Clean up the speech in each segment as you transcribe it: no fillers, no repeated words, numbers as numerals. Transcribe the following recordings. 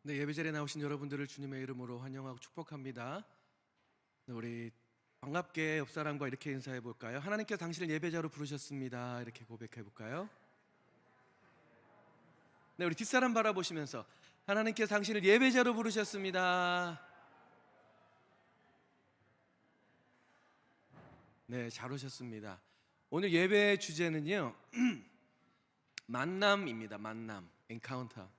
네, 예배자리에 나오신 여러분들을 주님의 이름으로 환영하고 축복합니다. 네, 우리 반갑게 옆 사람과 이렇게 인사해 볼까요? 하나님께서 당신을 예배자로 부르셨습니다. 이렇게 고백해 볼까요? 네, 우리 뒷사람 바라보시면서 하나님께서 당신을 예배자로 부르셨습니다. 네, 잘 오셨습니다. 오늘 예배 주제는요 만남입니다. 만남, 엔카운터.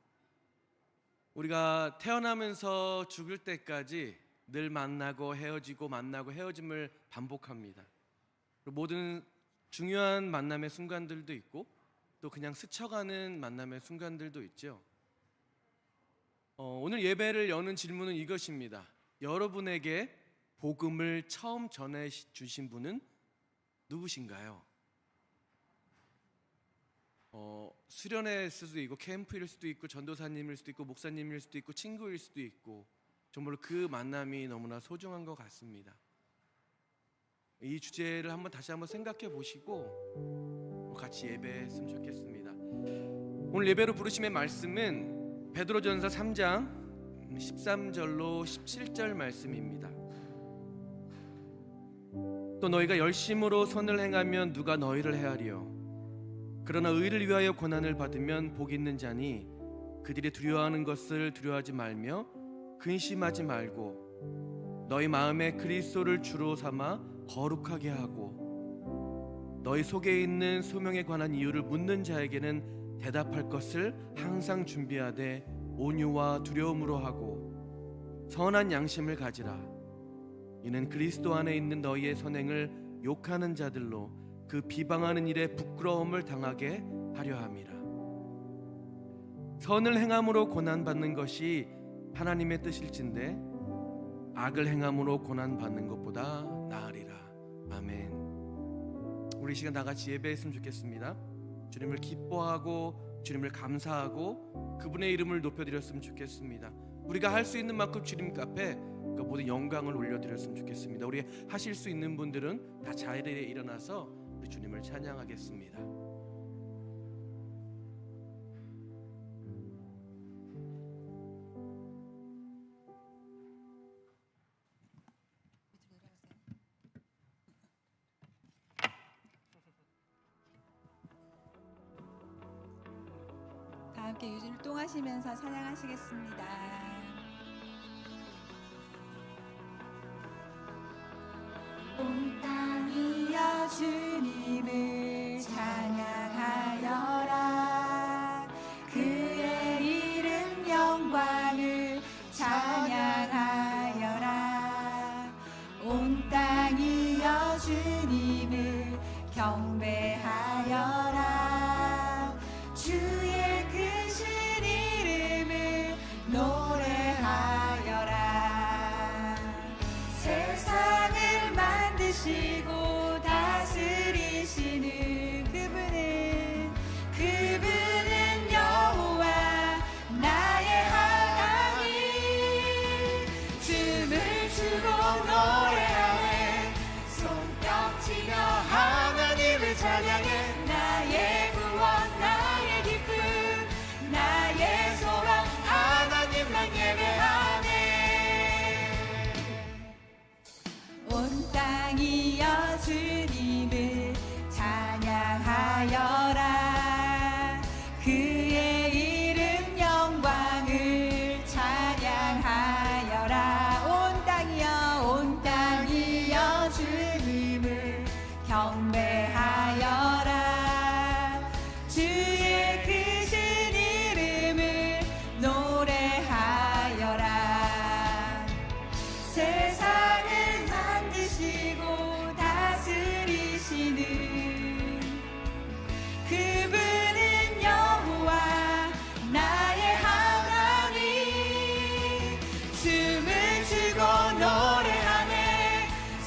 우리가 태어나면서 죽을 때까지 늘 만나고 헤어지고 만나고 헤어짐을 반복합니다. 모든 중요한 만남의 순간들도 있고 또 그냥 스쳐가는 만남의 순간들도 있죠. 오늘 예배를 여는 질문은 이것입니다. 여러분에게 복음을 처음 전해주신 분은 누구신가요? 수련회일 수도 있고 캠프일 수도 있고 전도사님일 수도 있고 목사님일 수도 있고 친구일 수도 있고 정말로 그 만남이 너무나 소중한 것 같습니다. 이 주제를 다시 한번 생각해 보시고 같이 예배했으면 좋겠습니다. 오늘 예배로 부르심의 말씀은 베드로전서 3장 13절로 17절 말씀입니다. 또 너희가 열심으로 선을 행하면 누가 너희를 헤아리요 그러나 의를 위하여 고난을 받으면 복이 있는 자니 그들이 두려워하는 것을 두려워하지 말며 근심하지 말고 너희 마음에 그리스도를 주로 삼아 거룩하게 하고 너희 속에 있는 소명에 관한 이유를 묻는 자에게는 대답할 것을 항상 준비하되 온유와 두려움으로 하고 선한 양심을 가지라. 이는 그리스도 안에 있는 너희의 선행을 욕하는 자들로 그 비방하는 일에 부끄러움을 당하게 하려 함이라. 선을 행함으로 고난받는 것이 하나님의 뜻일진데 악을 행함으로 고난받는 것보다 나으리라. 아멘. 우리 이 시간 다 같이 예배했으면 좋겠습니다. 주님을 기뻐하고 주님을 감사하고 그분의 이름을 높여드렸으면 좋겠습니다. 우리가 할 수 있는 만큼 주님 앞에 모든 영광을 올려드렸으면 좋겠습니다. 우리 하실 수 있는 분들은 다 자리에 일어나서 우리 주님을 찬양하겠습니다. 다 함께 유진을 똥하시면서 찬양하시겠습니다. 온 땅이여 주님을 찬양하여라. 그의 이름 영광을 찬양하여라. 온 땅이여 주님을 경배하여라. 주의 크신 이름을 노래하여라. 세상을 만드시고 다스리시는 그분은 여호와 나의 하나님. 춤을 추고 노래하네. 손뼉치며 하나님을 찬양해. 나의 구원 나의 기쁨 나의 소망 하나님만 예배하네. 온 땅이여 주님을 찬양하여라. 그의 이름 영광을 찬양하여라. 온 땅이여 주님을 경배하여라. 주의 크신 이름을 노래하여라. 세상을 만드시고 다스리시는 그분은 여호와 나의 하나님. 춤을 추고 노래하네.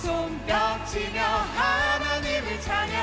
손뼉치며 하나님을 찬양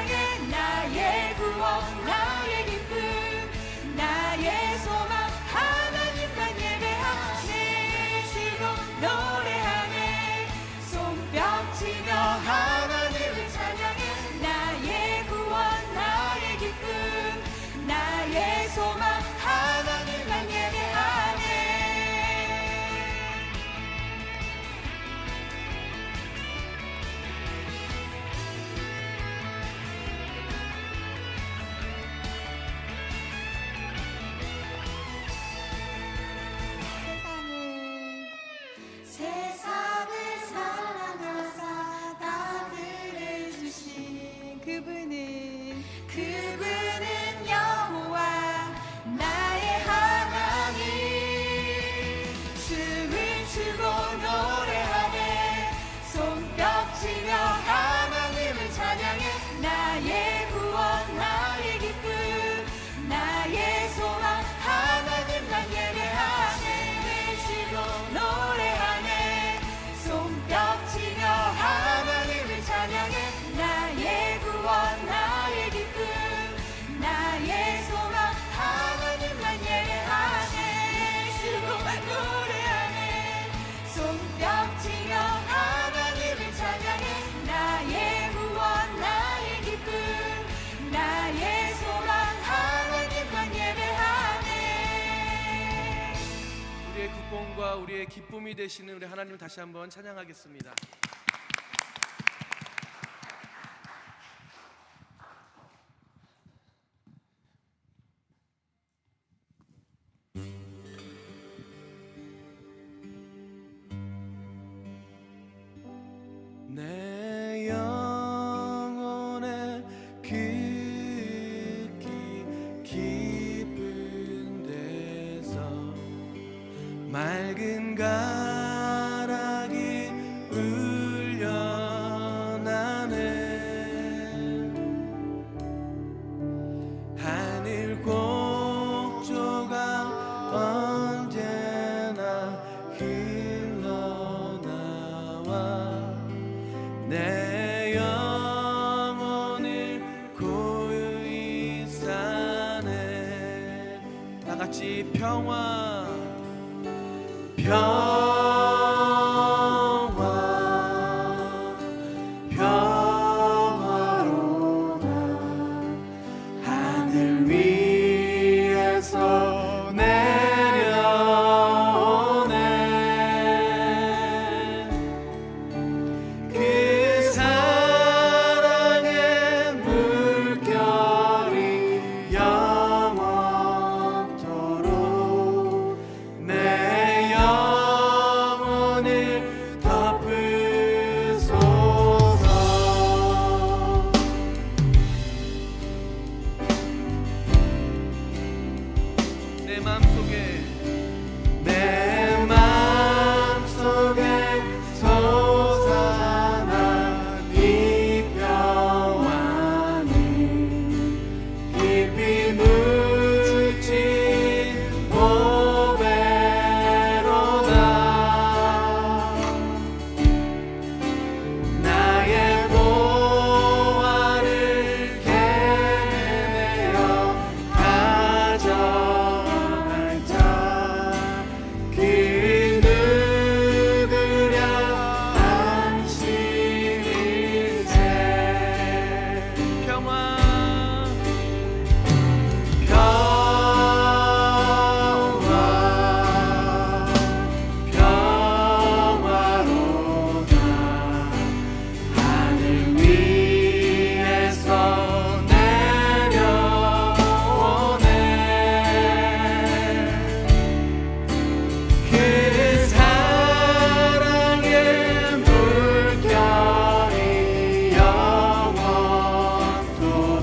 그분은 여호와 나의 하나님. 춤을 추고 노래하네. 손뼉치며 하나님을 찬양해. 나의 구원 나의 기쁨 나의 소망 하나님만 예배하네. 춤을 추고 노래하네. 손뼉치며 하나님을 찬양해. 나의 구원 나의 기쁨 나의 소망 하나님만 예배하네. 주고 노래하네. 손뼉치며 하나님을 찬양해. 나의 구원 나의 기쁨 나의 소망 하나님만 예배하네. 우리의 국뽕과 우리의 기쁨이 되시는 우리 하나님을 다시 한번 찬양하겠습니다. 내 영혼의 깊은 데서 맑은 가락이 울려나네. 하늘 곡조가 언제나 흘러나와 내 영혼을 고요히 싸네. 다같이 평화 평화로다. 하늘 위에서 내려오네. 그 사랑의 물결이 영원토록 내 영혼을 덮으소서. 내 마음속에 솟아난 이 평화는 깊이 묻힌 보배로다. 나의 보화를 캐내어 가져갈 자 그 누구랴 안식일세. 평화로다. 하늘 위에서 내려오네. 그 사랑의 물결이 영원토록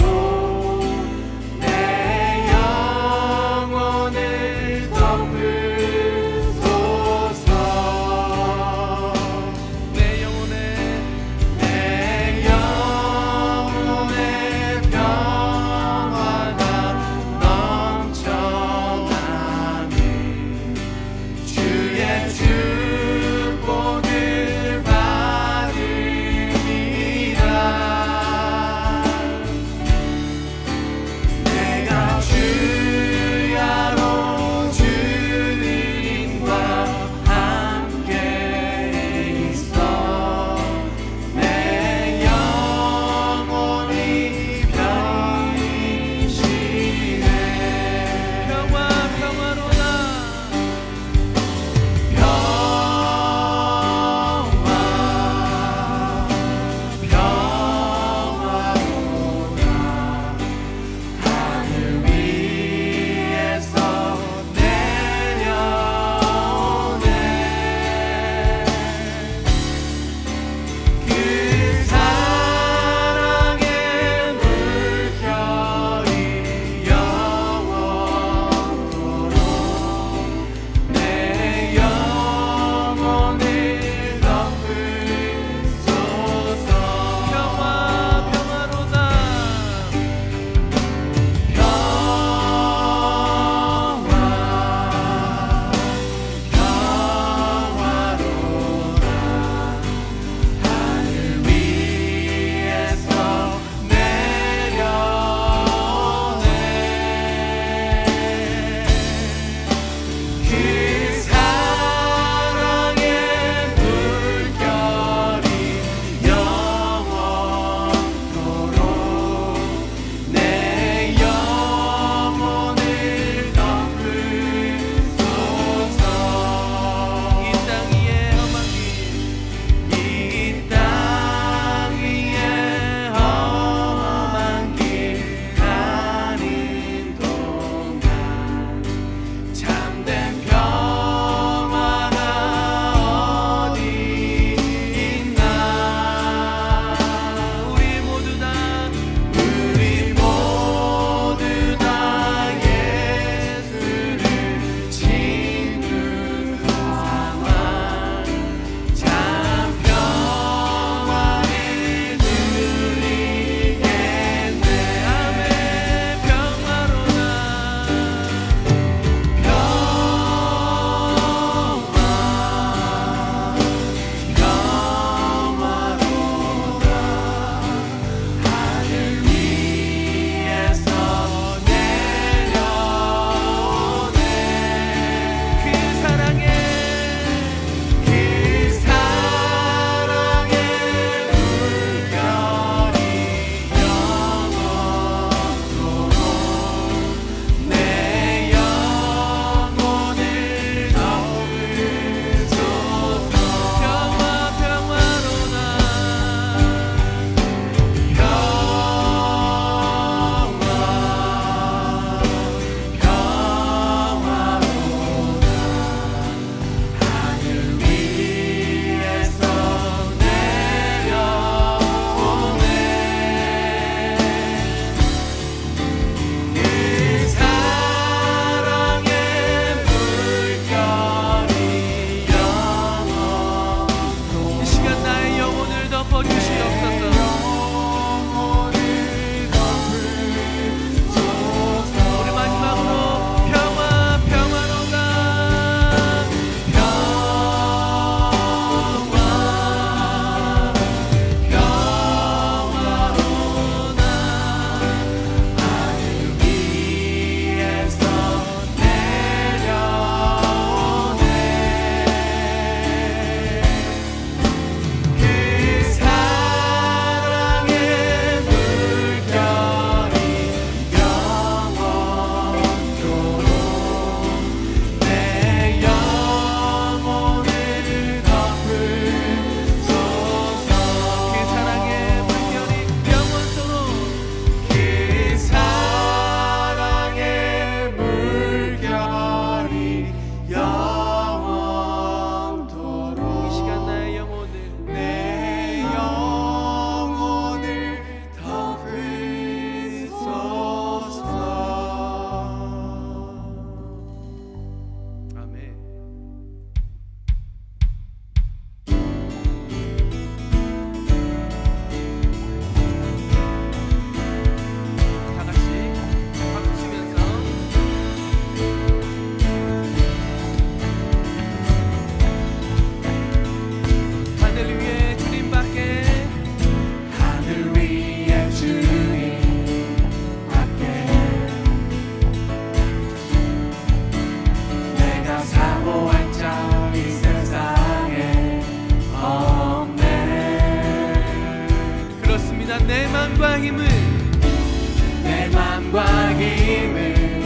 힘은 내 맘과 힘을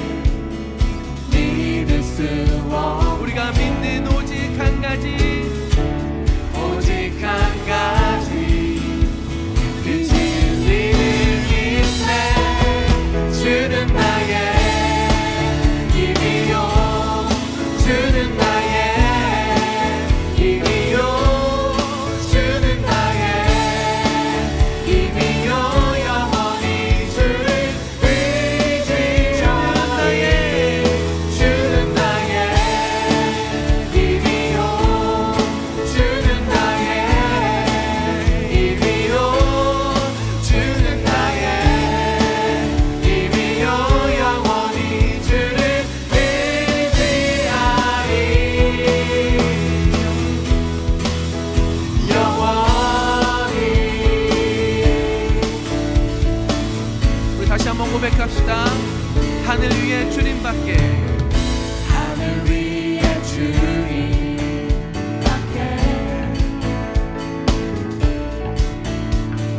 믿을 수 없네. 우리가 믿는 오직 한 가지, 오직 한 가지, 그 진리를 믿네. 주는 나의 힘이요, 주는 나의 힘이요, 주는 나의 힘이요. 영원히 주를 의지하네. 주는 나의 힘이요, 주는 나의 힘이요, 주는 나의 힘이요. 영원히 주를 의지하리. 영원히. 우리 다시 한번 고백합시다. 하늘 위에 주님밖에, 하늘 위에 주님밖에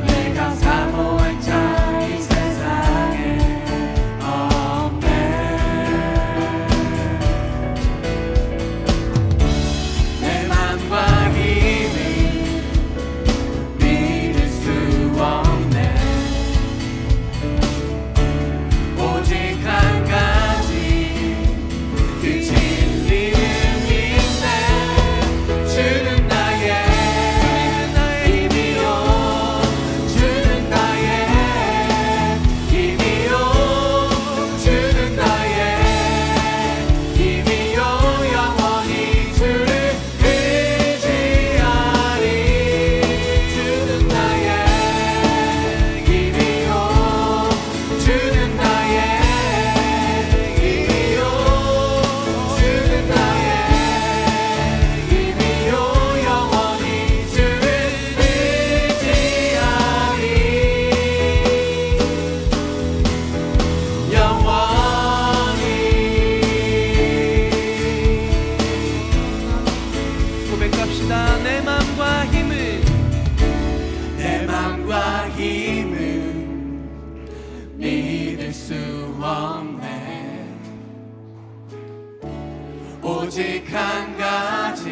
내가 사모할 자 이 세상에 없네. 내 맘과 힘을 믿을 수 없네. 오직 한 가지, 그 진리를 믿네. 주는 나의 힘이요, 주는 나의 힘이요, 주는 나의 힘이요. 영원히 주를 의지하리. 주는 나의 힘이요, 주는 나의 힘이요, 주는 나의 힘이요. 영원히 주를 의지하리. 영원히. 고백합시다. 내 맘과 힘은, 내 맘과 힘을 믿을 수 없네. 오직 한 가지,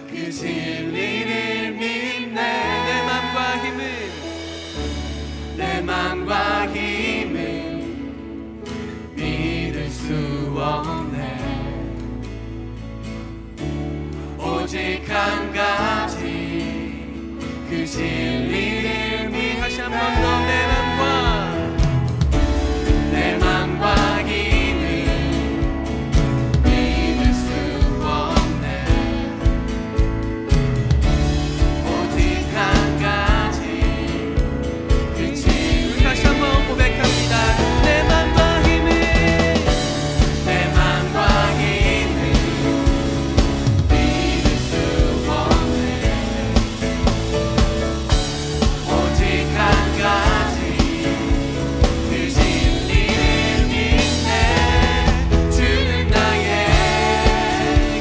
그 진리를 믿네. 내 맘과 힘은, 내 맘과 힘을 믿을 수 없네. 오직 한 가지, 그 진리를 믿네. 다시 한 번 더 내 맘과, 내 맘과 힘을 믿을 수 없네. 오직 한 가지, 그 진리. 다시 한 번 고백합니다. 내 맘과 힘은, 내 맘과 힘을 믿을 수 없네. 오직 한 가지, 그 진리를 믿네. 주는 나의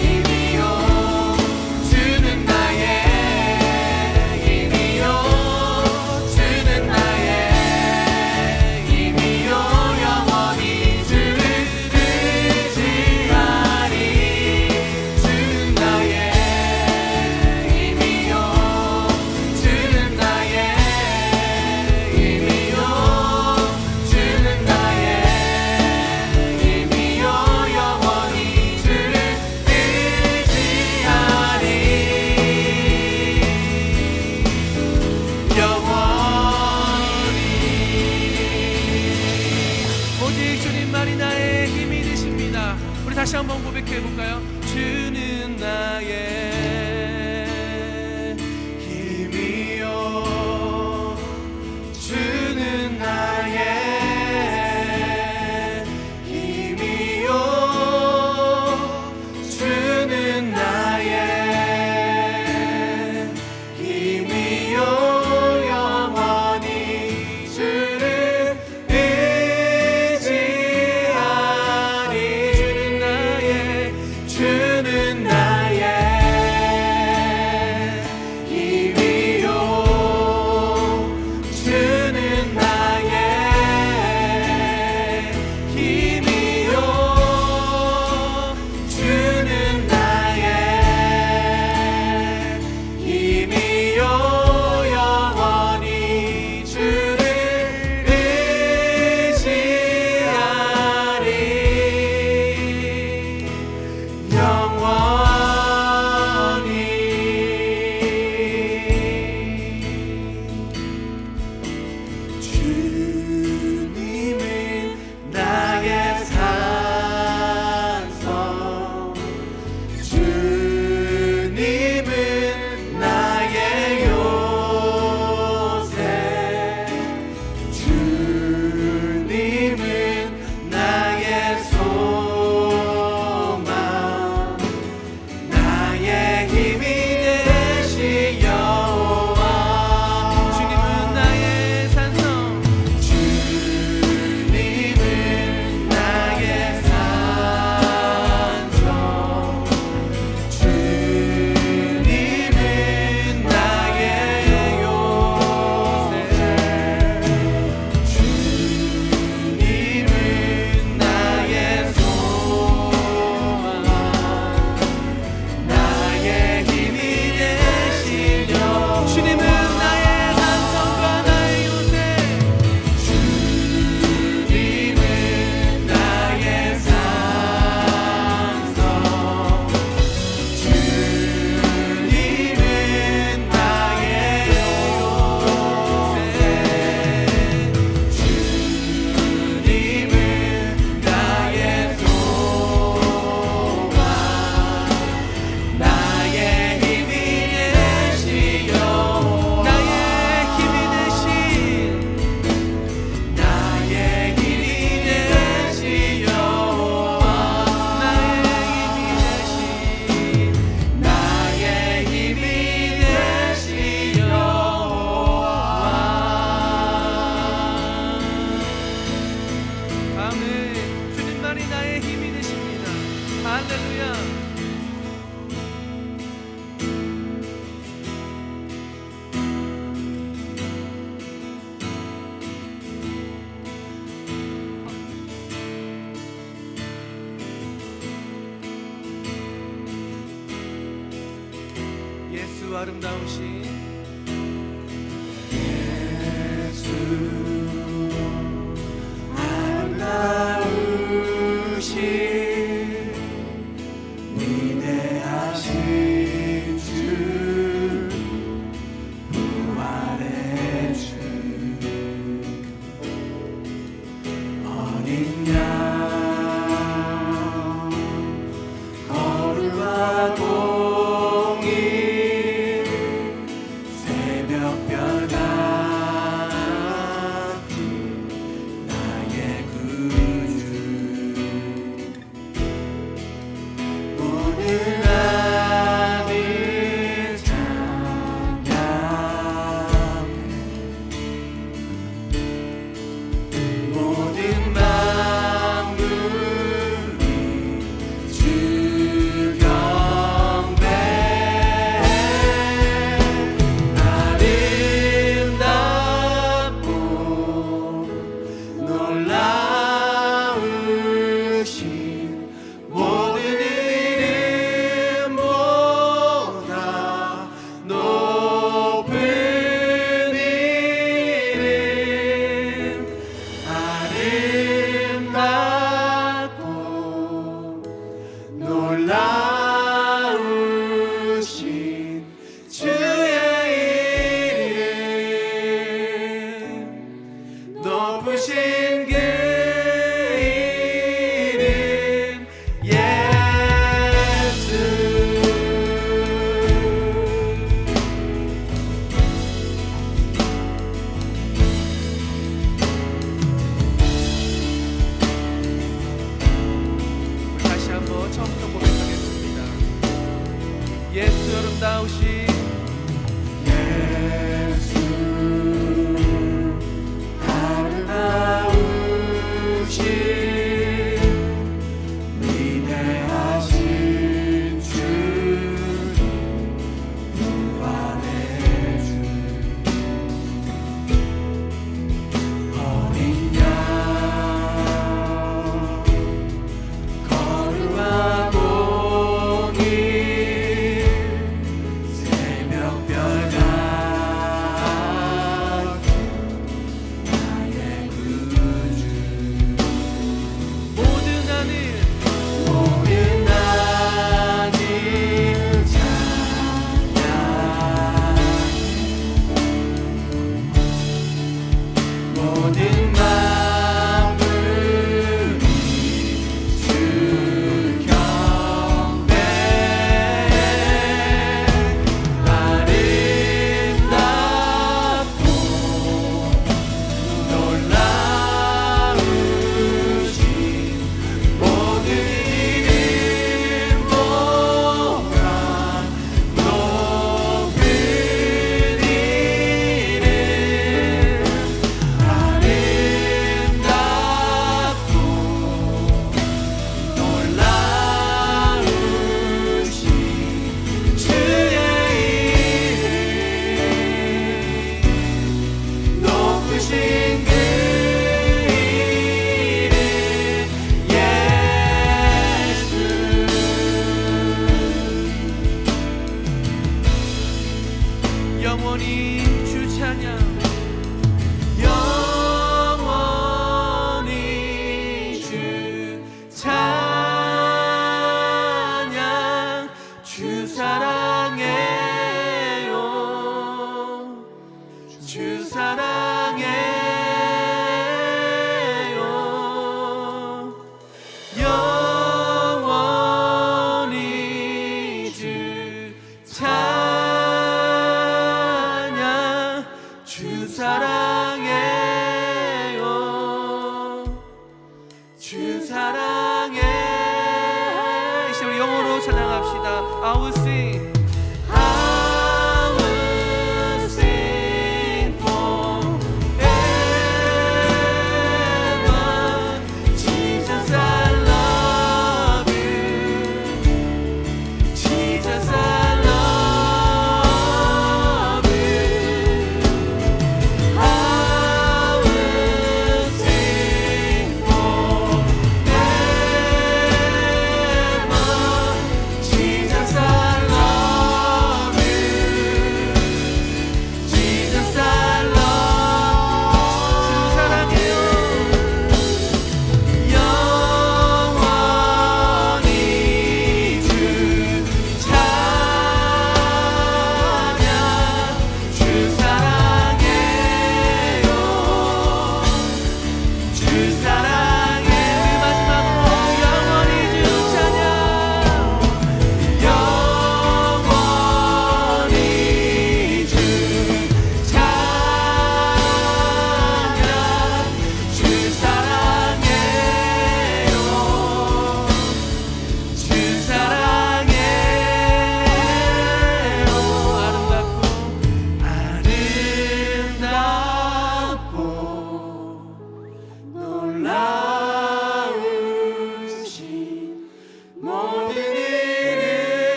힘이요, 주는 나의 힘이요, 주는 나의 힘이요. 영원히 주를 의지하리. 주는 나의 힘이요, 주는 나의 힘이요, 주는 나의 힘이요. 영원히 주를 의지하리. 영원히. 오직 주님만이 나의 힘이 되십니다. 우리 다시 한번 고백해 볼까요? 주는 나의 힘이요, 주는 나의 힘이요, 주는 나의 힘이요. 영원히 주를 의지하리. 주는 나의 할렐루야. 예수 아름다우신 아름다우신 위대하신 주 부활의 주 어린 양 거룩과 공의 새벽별 같은 나의 구주 모든 아들 찬양해 모든 만물이 주 경배해 아름답고 놀라우신 모든 이름보다 높은 이름 아름답고 놀라우신 주의 이름 높으신 그 이름 예수 다시 한번 처음부터 고백하겠습니다. 예수 아름다우신 예수 아름다우신 위대하신 주 부활의 주 어린 양 거룩과 공의 새벽별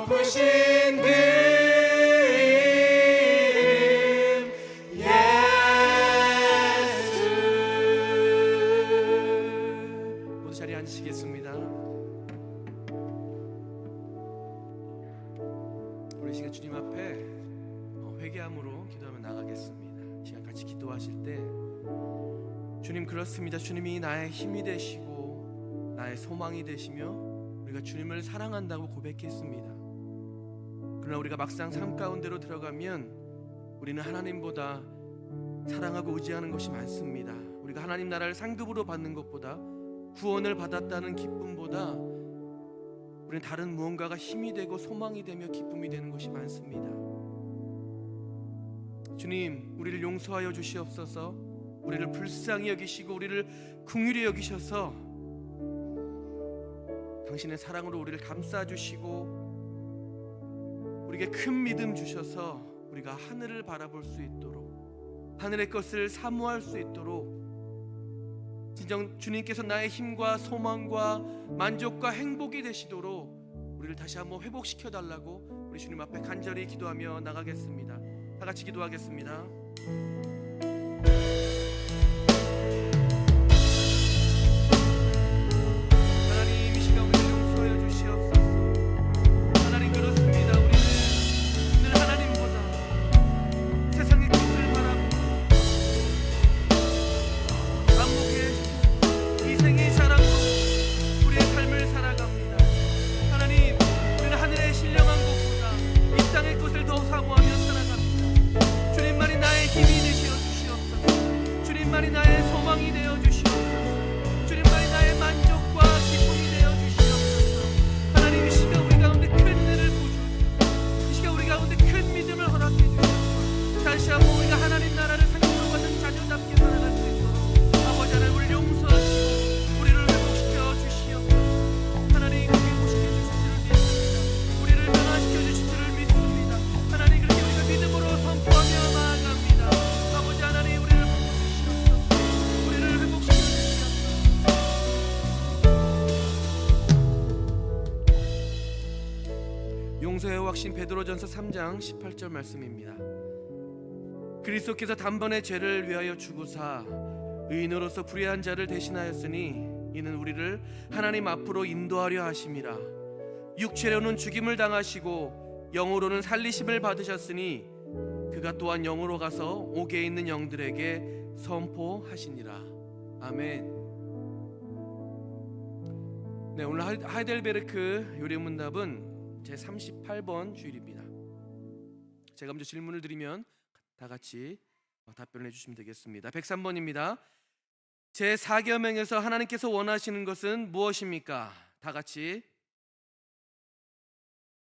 높으신 그 이름 예수. 모두 자리에 앉으시겠습니다. 우리 시간 주님 앞에 회개함으로 기도하며 나가겠습니다. 시간 같이 기도하실 때 주님, 그렇습니다. 주님이 나의 힘이 되시고 나의 소망이 되시며 우리가 주님을 사랑한다고 고백했습니다. 그러나 우리가 막상 삶 가운데로 들어가면 우리는 하나님보다 사랑하고 의지하는 것이 많습니다. 우리가 하나님 나라를 상급으로 받는 것보다, 구원을 받았다는 기쁨보다 우리는 다른 무언가가 힘이 되고 소망이 되며 기쁨이 되는 것이 많습니다. 주님, 우리를 용서하여 주시옵소서. 우리를 불쌍히 여기시고 우리를 긍휼히 여기셔서 당신의 사랑으로 우리를 감싸주시고 우리에게 큰 믿음 주셔서 우리가 하늘을 바라볼 수 있도록, 하늘의 것을 사모할 수 있도록 진정 주님께서 나의 힘과 소망과 만족과 행복이 되시도록 우리를 다시 한번 회복시켜 달라고 우리 주님 앞에 간절히 기도하며 나가겠습니다. 다 같이 기도하겠습니다. 하나님, 이 시간 우리를 용서하여 주시옵소서. 하나님, 그렇습니다. 우리는 늘 하나님보다 세상의 것을 바라보고 반복해 희생의 자랑으로 우리의 삶을 살아갑니다. 하나님, 우리는 하늘에 신령한 것보다 이 땅의 것을 더 사모하며 살아갑니다. 주님만이 나의 힘이 되시어 주시옵소서. 주님만이 나의 소망이 되어 주시옵소서. 주님만이 나의 만족과 기쁨이 되어 주시옵소서. 하나님, 이 시간 우리 가운데 큰 은혜를 부어주옵소서. 이 시간 우리 가운데 큰 믿음을 허락해 주옵소서. 다시 한번 우리가 하나님 나라를 상급으로 받는 자녀답게 살아갈 수 있도록 아버지 하나님, 우리를 용서하시고 우리를 회복시켜 주시옵소서. 하나님, 회복시켜 주실 줄을 믿습니다. 우리를 변화시켜 주실 줄을 믿습니다. 하나님, 그렇게 우리가 믿음으로 선포하며 나아갑니다. 아버지 하나님, 우리를 회복시키시옵소서. 우리를 회복시켜 주시옵소서. 용서의 확신, 베드로전서 3장 18절 말씀입니다. 그리스도께서 단번에 죄를 위하여 죽으사 의인으로서 불의한 자를 대신하였으니 이는 우리를 하나님 앞으로 인도하려 하심이라. 육체로는 죽임을 당하시고 영으로는 살리심을 받으셨으니 그가 또한 영으로 가서 옥에 있는 영들에게 선포하시니라. 아멘. 네, 오늘 하이델베르크 요리문답은 제 38번 주일입니다. 제가 먼저 질문을 드리면 다 같이 답변을 해주시면 되겠습니다. 103번입니다. 제 4계명에서 하나님께서 원하시는 것은 무엇입니까? 다 같이.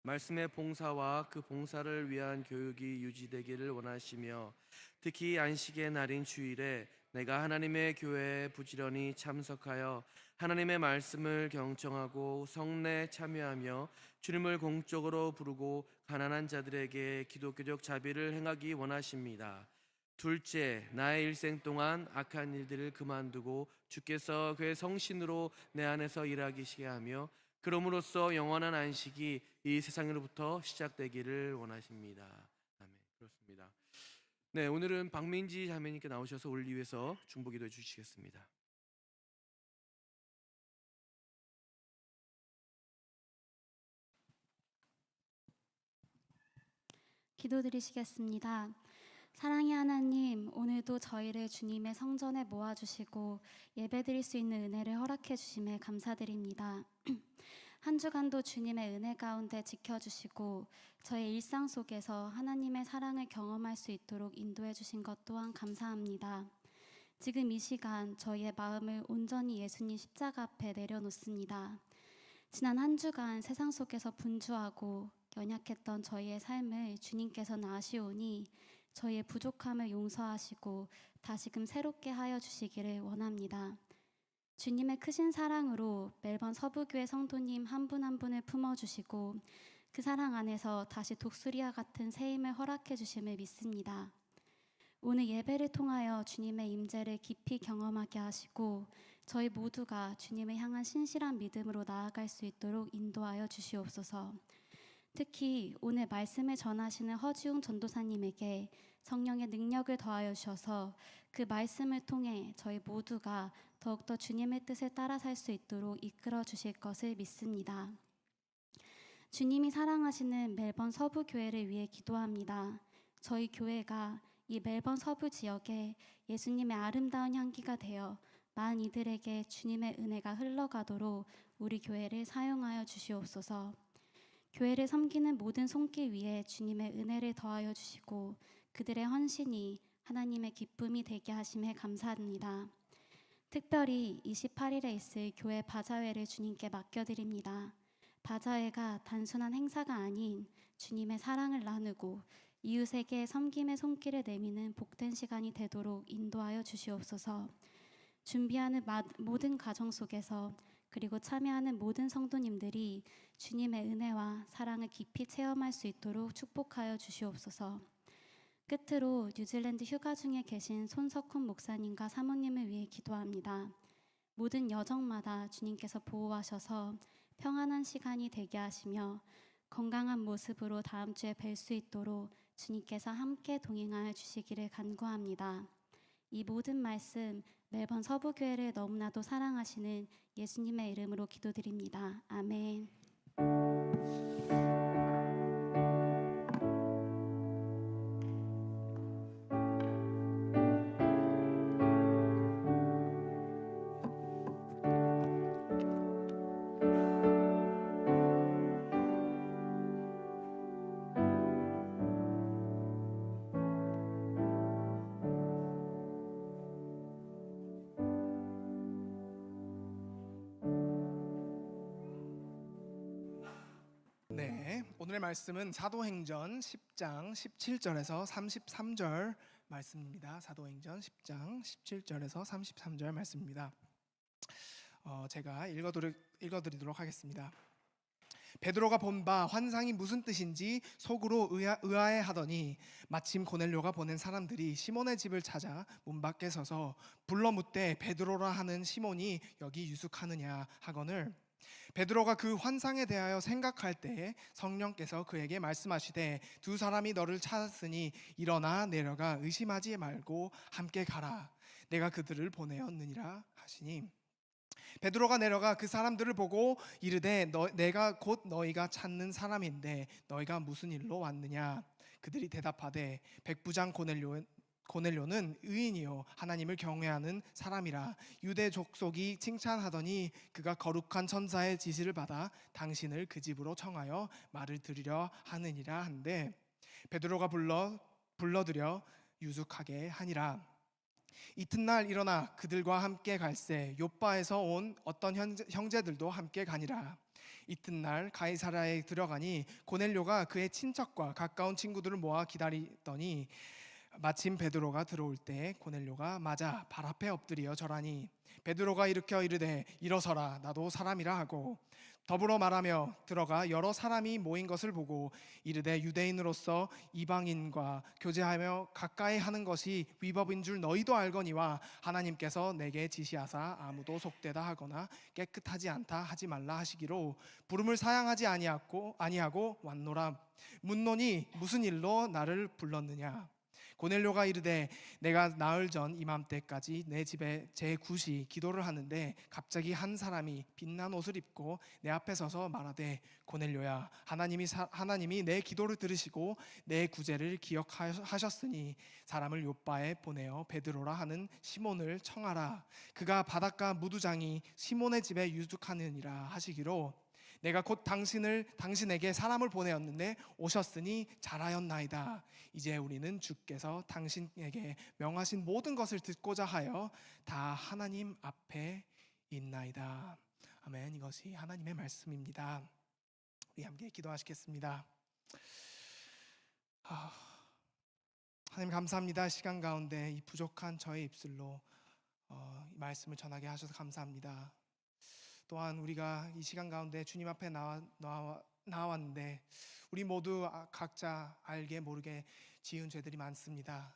말씀의 봉사와 그 봉사를 위한 교육이 유지되기를 원하시며 특히 안식의 날인 주일에 내가 하나님의 교회에 부지런히 참석하여 하나님의 말씀을 경청하고 성례에 참여하며 주님을 공적으로 부르고 가난한 자들에게 기독교적 자비를 행하기 원하십니다. 둘째, 나의 일생 동안 악한 일들을 그만두고 주께서 그의 성신으로 내 안에서 일하시게 하며 그럼으로써 영원한 안식이 이 세상으로부터 시작되기를 원하십니다. 아멘. 그렇습니다. 네, 오늘은 박민지 자매님께 나오셔서 오늘 위해서 중보기도해 주시겠습니다. 기도드리시겠습니다. 사랑의 하나님, 오늘도 저희를 주님의 성전에 모아주시고 예배드릴 수 있는 은혜를 허락해 주심에 감사드립니다. 한 주간도 주님의 은혜 가운데 지켜주시고 저의 일상 속에서 하나님의 사랑을 경험할 수 있도록 인도해 주신 것 또한 감사합니다. 지금 이 시간 저희의 마음을 온전히 예수님 십자가 앞에 내려놓습니다. 지난 한 주간 세상 속에서 분주하고 연약했던 저희의 삶을 주님께서는 아시오니 저희의 부족함을 용서하시고 다시금 새롭게 하여 주시기를 원합니다. 주님의 크신 사랑으로 매번 서부교회 성도님 한 분 한 분을 품어주시고 그 사랑 안에서 다시 독수리와 같은 새 힘을 허락해 주심을 믿습니다. 오늘 예배를 통하여 주님의 임재를 깊이 경험하게 하시고 저희 모두가 주님을 향한 신실한 믿음으로 나아갈 수 있도록 인도하여 주시옵소서. 특히 오늘 말씀을 전하시는 허지웅 전도사님에게 성령의 능력을 더하여 주셔서 그 말씀을 통해 저희 모두가 더욱더 주님의 뜻을 따라 살 수 있도록 이끌어 주실 것을 믿습니다. 주님이 사랑하시는 멜번 서부 교회를 위해 기도합니다. 저희 교회가 이 멜번 서부 지역에 예수님의 아름다운 향기가 되어 많은 이들에게 주님의 은혜가 흘러가도록 우리 교회를 사용하여 주시옵소서. 교회를 섬기는 모든 손길 위에 주님의 은혜를 더하여 주시고 그들의 헌신이 하나님의 기쁨이 되게 하심에 감사합니다. 특별히 28일에 있을 교회 바자회를 주님께 맡겨드립니다. 바자회가 단순한 행사가 아닌 주님의 사랑을 나누고 이웃에게 섬김의 손길을 내미는 복된 시간이 되도록 인도하여 주시옵소서. 준비하는 모든 가정 속에서 그리고 참여하는 모든 성도님들이 주님의 은혜와 사랑을 깊이 체험할 수 있도록 축복하여 주시옵소서. 끝으로 뉴질랜드 휴가 중에 계신 손석훈 목사님과 사모님을 위해 기도합니다. 모든 여정마다 주님께서 보호하셔서 평안한 시간이 되게 하시며 건강한 모습으로 다음 주에 뵐 수 있도록 주님께서 함께 동행하여 주시기를 간구합니다. 이 모든 말씀 멜번 서부교회를 너무나도 사랑하시는 예수님의 이름으로 기도드립니다. 아멘. 네, 오늘의 말씀은 사도행전 10장 17절에서 33절 말씀입니다. 사도행전 10장 17절에서 33절 말씀입니다. 제가 읽어드리도록 하겠습니다. 베드로가 본 바 환상이 무슨 뜻인지 속으로 의아해하더니 마침 고넬료가 보낸 사람들이 시몬의 집을 찾아 문 밖에 서서 불러 묻되 베드로라 하는 시몬이 여기 유숙하느냐 하거늘 베드로가 그 환상에 대하여 생각할 때에 성령께서 그에게 말씀하시되 두 사람이 너를 찾았으니 일어나 내려가 의심하지 말고 함께 가라. 내가 그들을 보내었느니라 하시니 베드로가 내려가 그 사람들을 보고 이르되 내가 곧 너희가 찾는 사람인데 너희가 무슨 일로 왔느냐. 그들이 대답하되 백부장 고넬료는 의인이요 하나님을 경외하는 사람이라 유대 족속이 칭찬하더니 그가 거룩한 천사의 지시를 받아 당신을 그 집으로 청하여 말을 들으려 하느니라 한데 베드로가 불러들여 유숙하게 하니라. 이튿날 일어나 그들과 함께 갈새 욥바에서 온 어떤 형제들도 함께 가니라. 이튿날 가이사랴에 들어가니 고넬료가 그의 친척과 가까운 친구들을 모아 기다리더니 마침 베드로가 들어올 때 고넬료가 맞아 발 앞에 엎드려 절하니 베드로가 일으켜 이르되 일어서라 나도 사람이라 하고 더불어 말하며 들어가 여러 사람이 모인 것을 보고 이르되 유대인으로서 이방인과 교제하며 가까이 하는 것이 위법인 줄 너희도 알거니와 하나님께서 내게 지시하사 아무도 속되다 하거나 깨끗하지 않다 하지 말라 하시기로 부름을 사양하지 아니하고 왔노라. 묻노니 무슨 일로 나를 불렀느냐. 고넬료가 이르되 내가 나흘 전 이맘때까지 내 집에 제 굿이 기도를 하는데 갑자기 한 사람이 빛난 옷을 입고 내 앞에 서서 말하되 고넬료야 하나님이 내 기도를 들으시고 내 구제를 기억하셨으니 사람을 요바에 보내어 베드로라 하는 시몬을 청하라. 그가 바닷가 무두장이 시몬의 집에 유숙하느니라 하시기로 내가 곧 당신에게 사람을 보내었는데 오셨으니 잘하였나이다. 이제 우리는 주께서 당신에게 명하신 모든 것을 듣고자 하여 다 하나님 앞에 있나이다. 아멘. 이것이 하나님의 말씀입니다. 우리 함께 기도하시겠습니다. 하나님 감사합니다. 시간 가운데 이 부족한 저의 입술로 이 말씀을 전하게 하셔서 감사합니다. 또한 우리가 이 시간 가운데 주님 앞에 나왔는데 우리 모두 각자 알게 모르게 지은 죄들이 많습니다.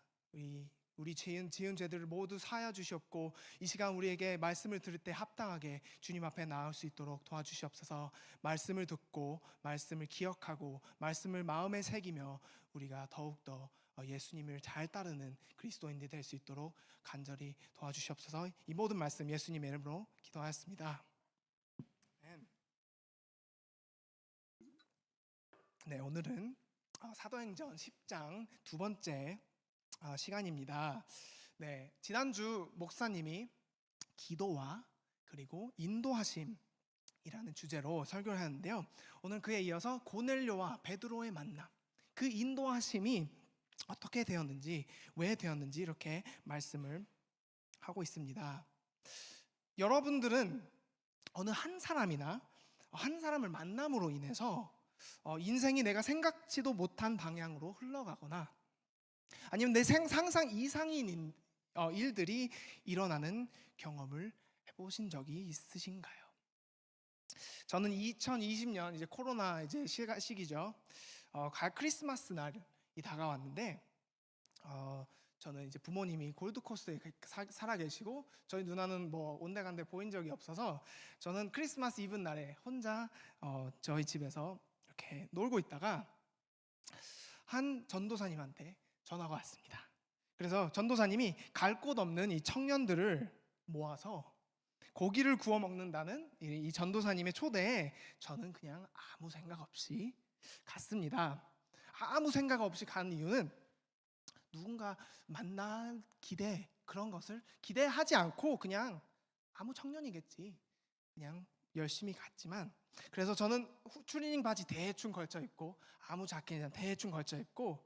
우리 지은 죄들을 모두 사하여 주시옵고 이 시간 우리에게 말씀을 들을 때 합당하게 주님 앞에 나올 수 있도록 도와주시옵소서. 말씀을 듣고 말씀을 기억하고 말씀을 마음에 새기며 우리가 더욱더 예수님을 잘 따르는 그리스도인들이 될 수 있도록 간절히 도와주시옵소서. 이 모든 말씀 예수님의 이름으로 기도하였습니다. 네, 오늘은 사도행전 10장 두 번째 시간입니다. 네, 지난주 목사님이 기도와 그리고 인도하심이라는 주제로 설교를 하는데요. 오늘 그에 이어서 고넬료와 베드로의 만남, 그 인도하심이 어떻게 되었는지, 왜 되었는지 이렇게 말씀을 하고 있습니다. 여러분들은 어느 한 사람이나 한 사람을 만남으로 인해서 인생이 내가 생각지도 못한 방향으로 흘러가거나 아니면 내 상상 이상인 일들이 일어나는 경험을 해보신 적이 있으신가요? 저는 2020년 이제 코로나 이제 시기죠. 크리스마스 날이 다가왔는데 저는 이제 부모님이 골드코스트에 살아 계시고 저희 누나는 뭐 온데간데 보인 적이 없어서 저는 크리스마스 이브 날에 혼자 저희 집에서 이렇게 놀고 있다가 한 전도사님한테 전화가 왔습니다. 그래서 전도사님이 갈 곳 없는 이 청년들을 모아서 고기를 구워 먹는다는 이 전도사님의 초대에 저는 그냥 아무 생각 없이 갔습니다. 아무 생각 없이 간 이유는 누군가 만날 기대, 그런 것을 기대하지 않고 그냥 아무 청년이겠지 그냥 열심히 갔지만, 그래서 저는 추리닝 바지 대충 걸쳐 입고 아무 자켓이나 대충 걸쳐 입고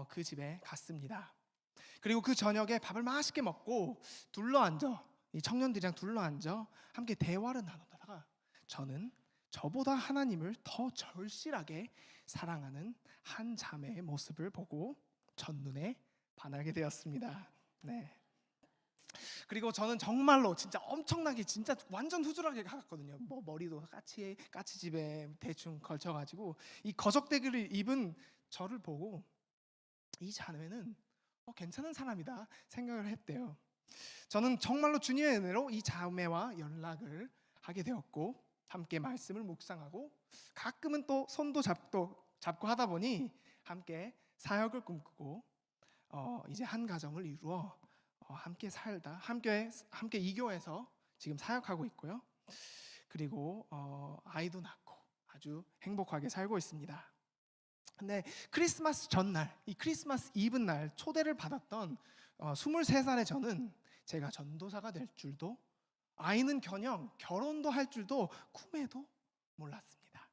그 집에 갔습니다. 그리고 그 저녁에 밥을 맛있게 먹고 둘러앉아, 이 청년들이랑 둘러앉아 함께 대화를 나누다가 저는 저보다 하나님을 더 절실하게 사랑하는 한 자매의 모습을 보고 첫눈에 반하게 되었습니다. 네. 그리고 저는 정말로 진짜 엄청나게 진짜 완전 후줄하게 갔거든요. 뭐 머리도 까치집에 대충 걸쳐가지고 이 거적대기를 입은 저를 보고 이 자매는 괜찮은 사람이다 생각을 했대요. 저는 정말로 주님의 은혜로 이 자매와 연락을 하게 되었고 함께 말씀을 묵상하고 가끔은 또 손도 잡고 하다 보니 함께 사역을 꿈꾸고 이제 한 가정을 이루어 함께 살다 함께 이 교회에서 지금 사역하고 있고요. 그리고 아이도 낳고 아주 행복하게 살고 있습니다. 근데 크리스마스 전날, 이 크리스마스 이브 날 초대를 받았던 23살의 저는 제가 전도사가 될 줄도, 아이는커녕 결혼도 할 줄도 꿈에도 몰랐습니다.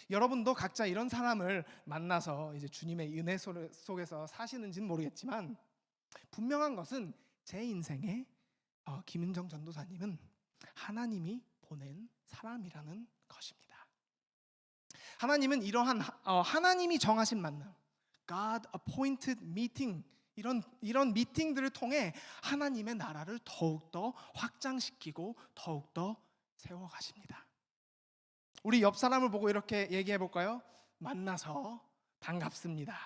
여러분도 각자 이런 사람을 만나서 이제 주님의 은혜 속에서 사시는지는 모르겠지만 분명한 것은 제 인생에 김은정 전도사님은 하나님이 보낸 사람이라는 것입니다. 하나님은 이러한 하나님이 정하신 만남, God appointed meeting, 이런 미팅들을 통해 하나님의 나라를 더욱더 확장시키고 더욱더 세워가십니다. 우리 옆 사람을 보고 이렇게 얘기해 볼까요? 만나서 반갑습니다.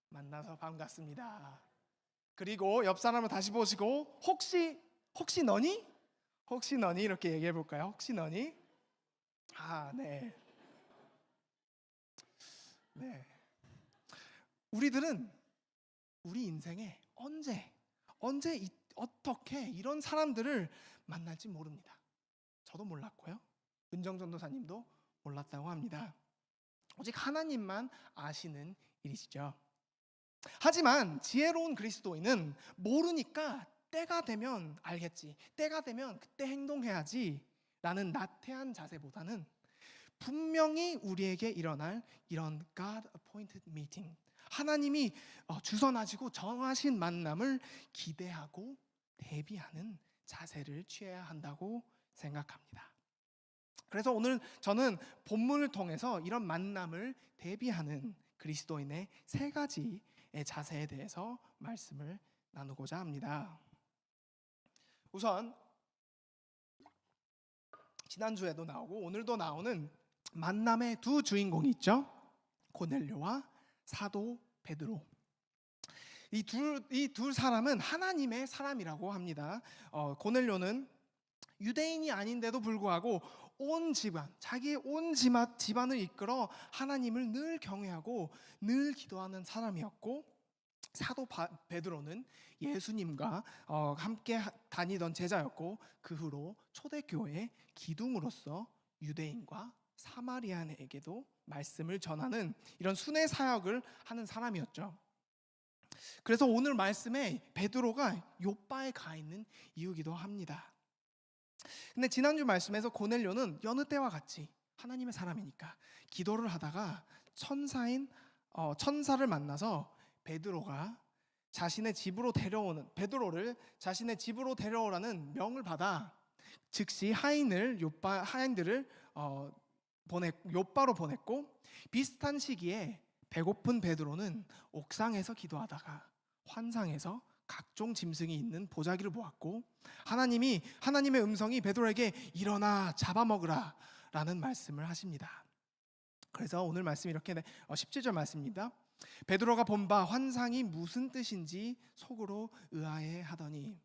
만나서 반갑습니다. 그리고 옆 사람을 다시 보시고 혹시 너니? 혹시 너니? 이렇게 얘기해 볼까요? 혹시 너니? 네. 네. 우리들은 우리 인생에 언제 어떻게 이런 사람들을 만날지 모릅니다. 저도 몰랐고요. 은정 전도사님도 몰랐다고 합니다. 오직 하나님만 아시는 일이시죠. 하지만 지혜로운 그리스도인은 모르니까 때가 되면 알겠지, 때가 되면 그때 행동해야지 라는 나태한 자세보다는 분명히 우리에게 일어날 이런 God appointed meeting, 하나님이 주선하시고 정하신 만남을 기대하고 대비하는 자세를 취해야 한다고 생각합니다. 그래서 오늘 저는 본문을 통해서 이런 만남을 대비하는 그리스도인의 세 가지의 자세에 대해서 말씀을 나누고자 합니다. 우선 지난주에도 나오고 오늘도 나오는 만남의 두 주인공이 있죠. 고넬료와 사도 베드로. 이 두 사람은 하나님의 사람이라고 합니다. 고넬료는 유대인이 아닌데도 불구하고 온 집안, 자기의 온 집안을 이끌어 하나님을 늘 경외하고 늘 기도하는 사람이었고, 사도 베드로는 예수님과 함께 다니던 제자였고, 그 후로 초대교회 기둥으로서 유대인과 사마리아인에게도 말씀을 전하는 이런 순회 사역을 하는 사람이었죠. 그래서 오늘 말씀에 베드로가 요빠에 가 있는 이유기도 합니다. 근데 지난주 말씀에서 고넬료는 여느 때와 같이 하나님의 사람이니까 기도를 하다가 천사를 만나서 베드로를 자신의 집으로 데려오라는 명을 받아 즉시 하인들을 요빠로 보냈고, 비슷한 시기에 배고픈 베드로는 옥상에서 기도하다가 환상에서 각종 짐승이 있는 보자기를 보았고, 하나님의 음성이 베드로에게 일어나 잡아먹으라 라는 말씀을 하십니다. 그래서 오늘 말씀 이렇게 17절 말씀입니다. 베드로가 본 바 환상이 무슨 뜻인지 속으로 의아해 하더니,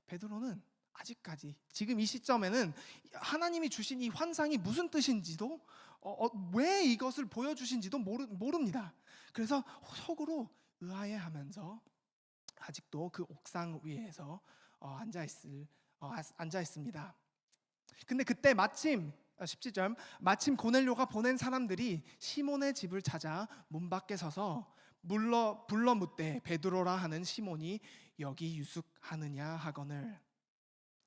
베드로는 아직까지 지금 이 시점에는 하나님이 주신 이 환상이 무슨 뜻인지도 왜 이것을 보여주신지도 모릅니다. 그래서 속으로 의아해하면서 아직도 그 옥상 위에서 앉아 있습니다. 근데 그때 마침 17절, 마침 고넬료가 보낸 사람들이 시몬의 집을 찾아 문 밖에 서서 불러 묻되 베드로라 하는 시몬이 여기 유숙하느냐 하거늘.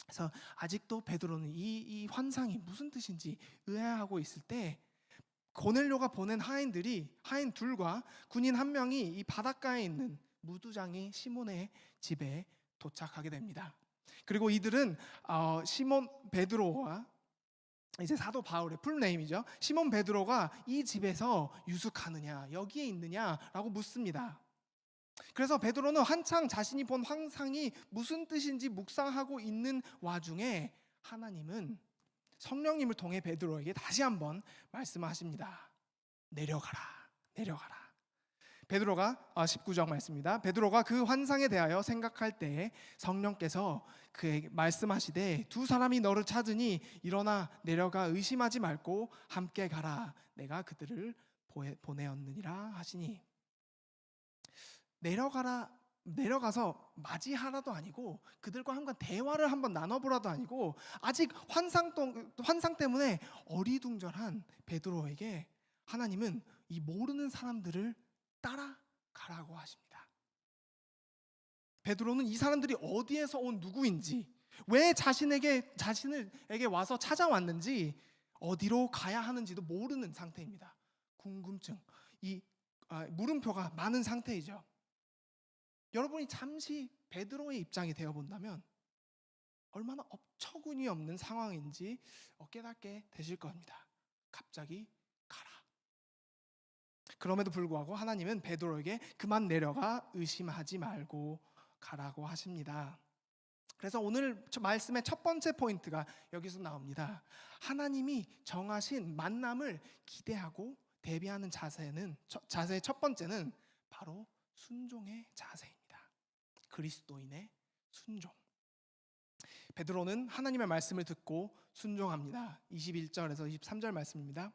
그래서 아직도 베드로는 이 환상이 무슨 뜻인지 의아해하고 있을 때, 고넬료가 보낸 하인 둘과 군인 한 명이 이 바닷가에 있는 무두장이 시몬의 집에 도착하게 됩니다. 그리고 이들은 시몬 베드로와, 이제 사도 바울의 풀네임이죠, 시몬 베드로가 이 집에서 유숙하느냐, 여기에 있느냐라고 묻습니다. 그래서 베드로는 한창 자신이 본 환상이 무슨 뜻인지 묵상하고 있는 와중에 하나님은 성령님을 통해 베드로에게 다시 한번 말씀하십니다. 내려가라. 베드로가 19절 말씀입니다. 베드로가 그 환상에 대하여 생각할 때에 성령께서 그에게 말씀하시되 두 사람이 너를 찾으니 일어나 내려가 의심하지 말고 함께 가라. 내가 그들을 보내었느니라 하시니, 내려가서 맞이하라도 아니고 그들과 한번 대화를 한번 나눠보라도 아니고, 아직 환상 때문에 어리둥절한 베드로에게 하나님은 이 모르는 사람들을 따라가라고 하십니다. 베드로는 이 사람들이 어디에서 온 누구인지, 왜 자신에게 와서 찾아왔는지, 어디로 가야 하는지도 모르는 상태입니다. 궁금증, 물음표가 많은 상태이죠. 여러분이 잠시 베드로의 입장이 되어본다면 얼마나 어처구니 없는 상황인지 깨닫게 되실 겁니다. 갑자기 가라. 그럼에도 불구하고 하나님은 베드로에게 그만 내려가 의심하지 말고 가라고 하십니다. 그래서 오늘 말씀의 첫 번째 포인트가 여기서 나옵니다. 하나님이 정하신 만남을 기대하고 대비하는 자세의 첫 번째는 바로 순종의 자세입니다. 그리스도인의 순종. 베드로는 하나님의 말씀을 듣고 순종합니다. 21절에서 23절 말씀입니다.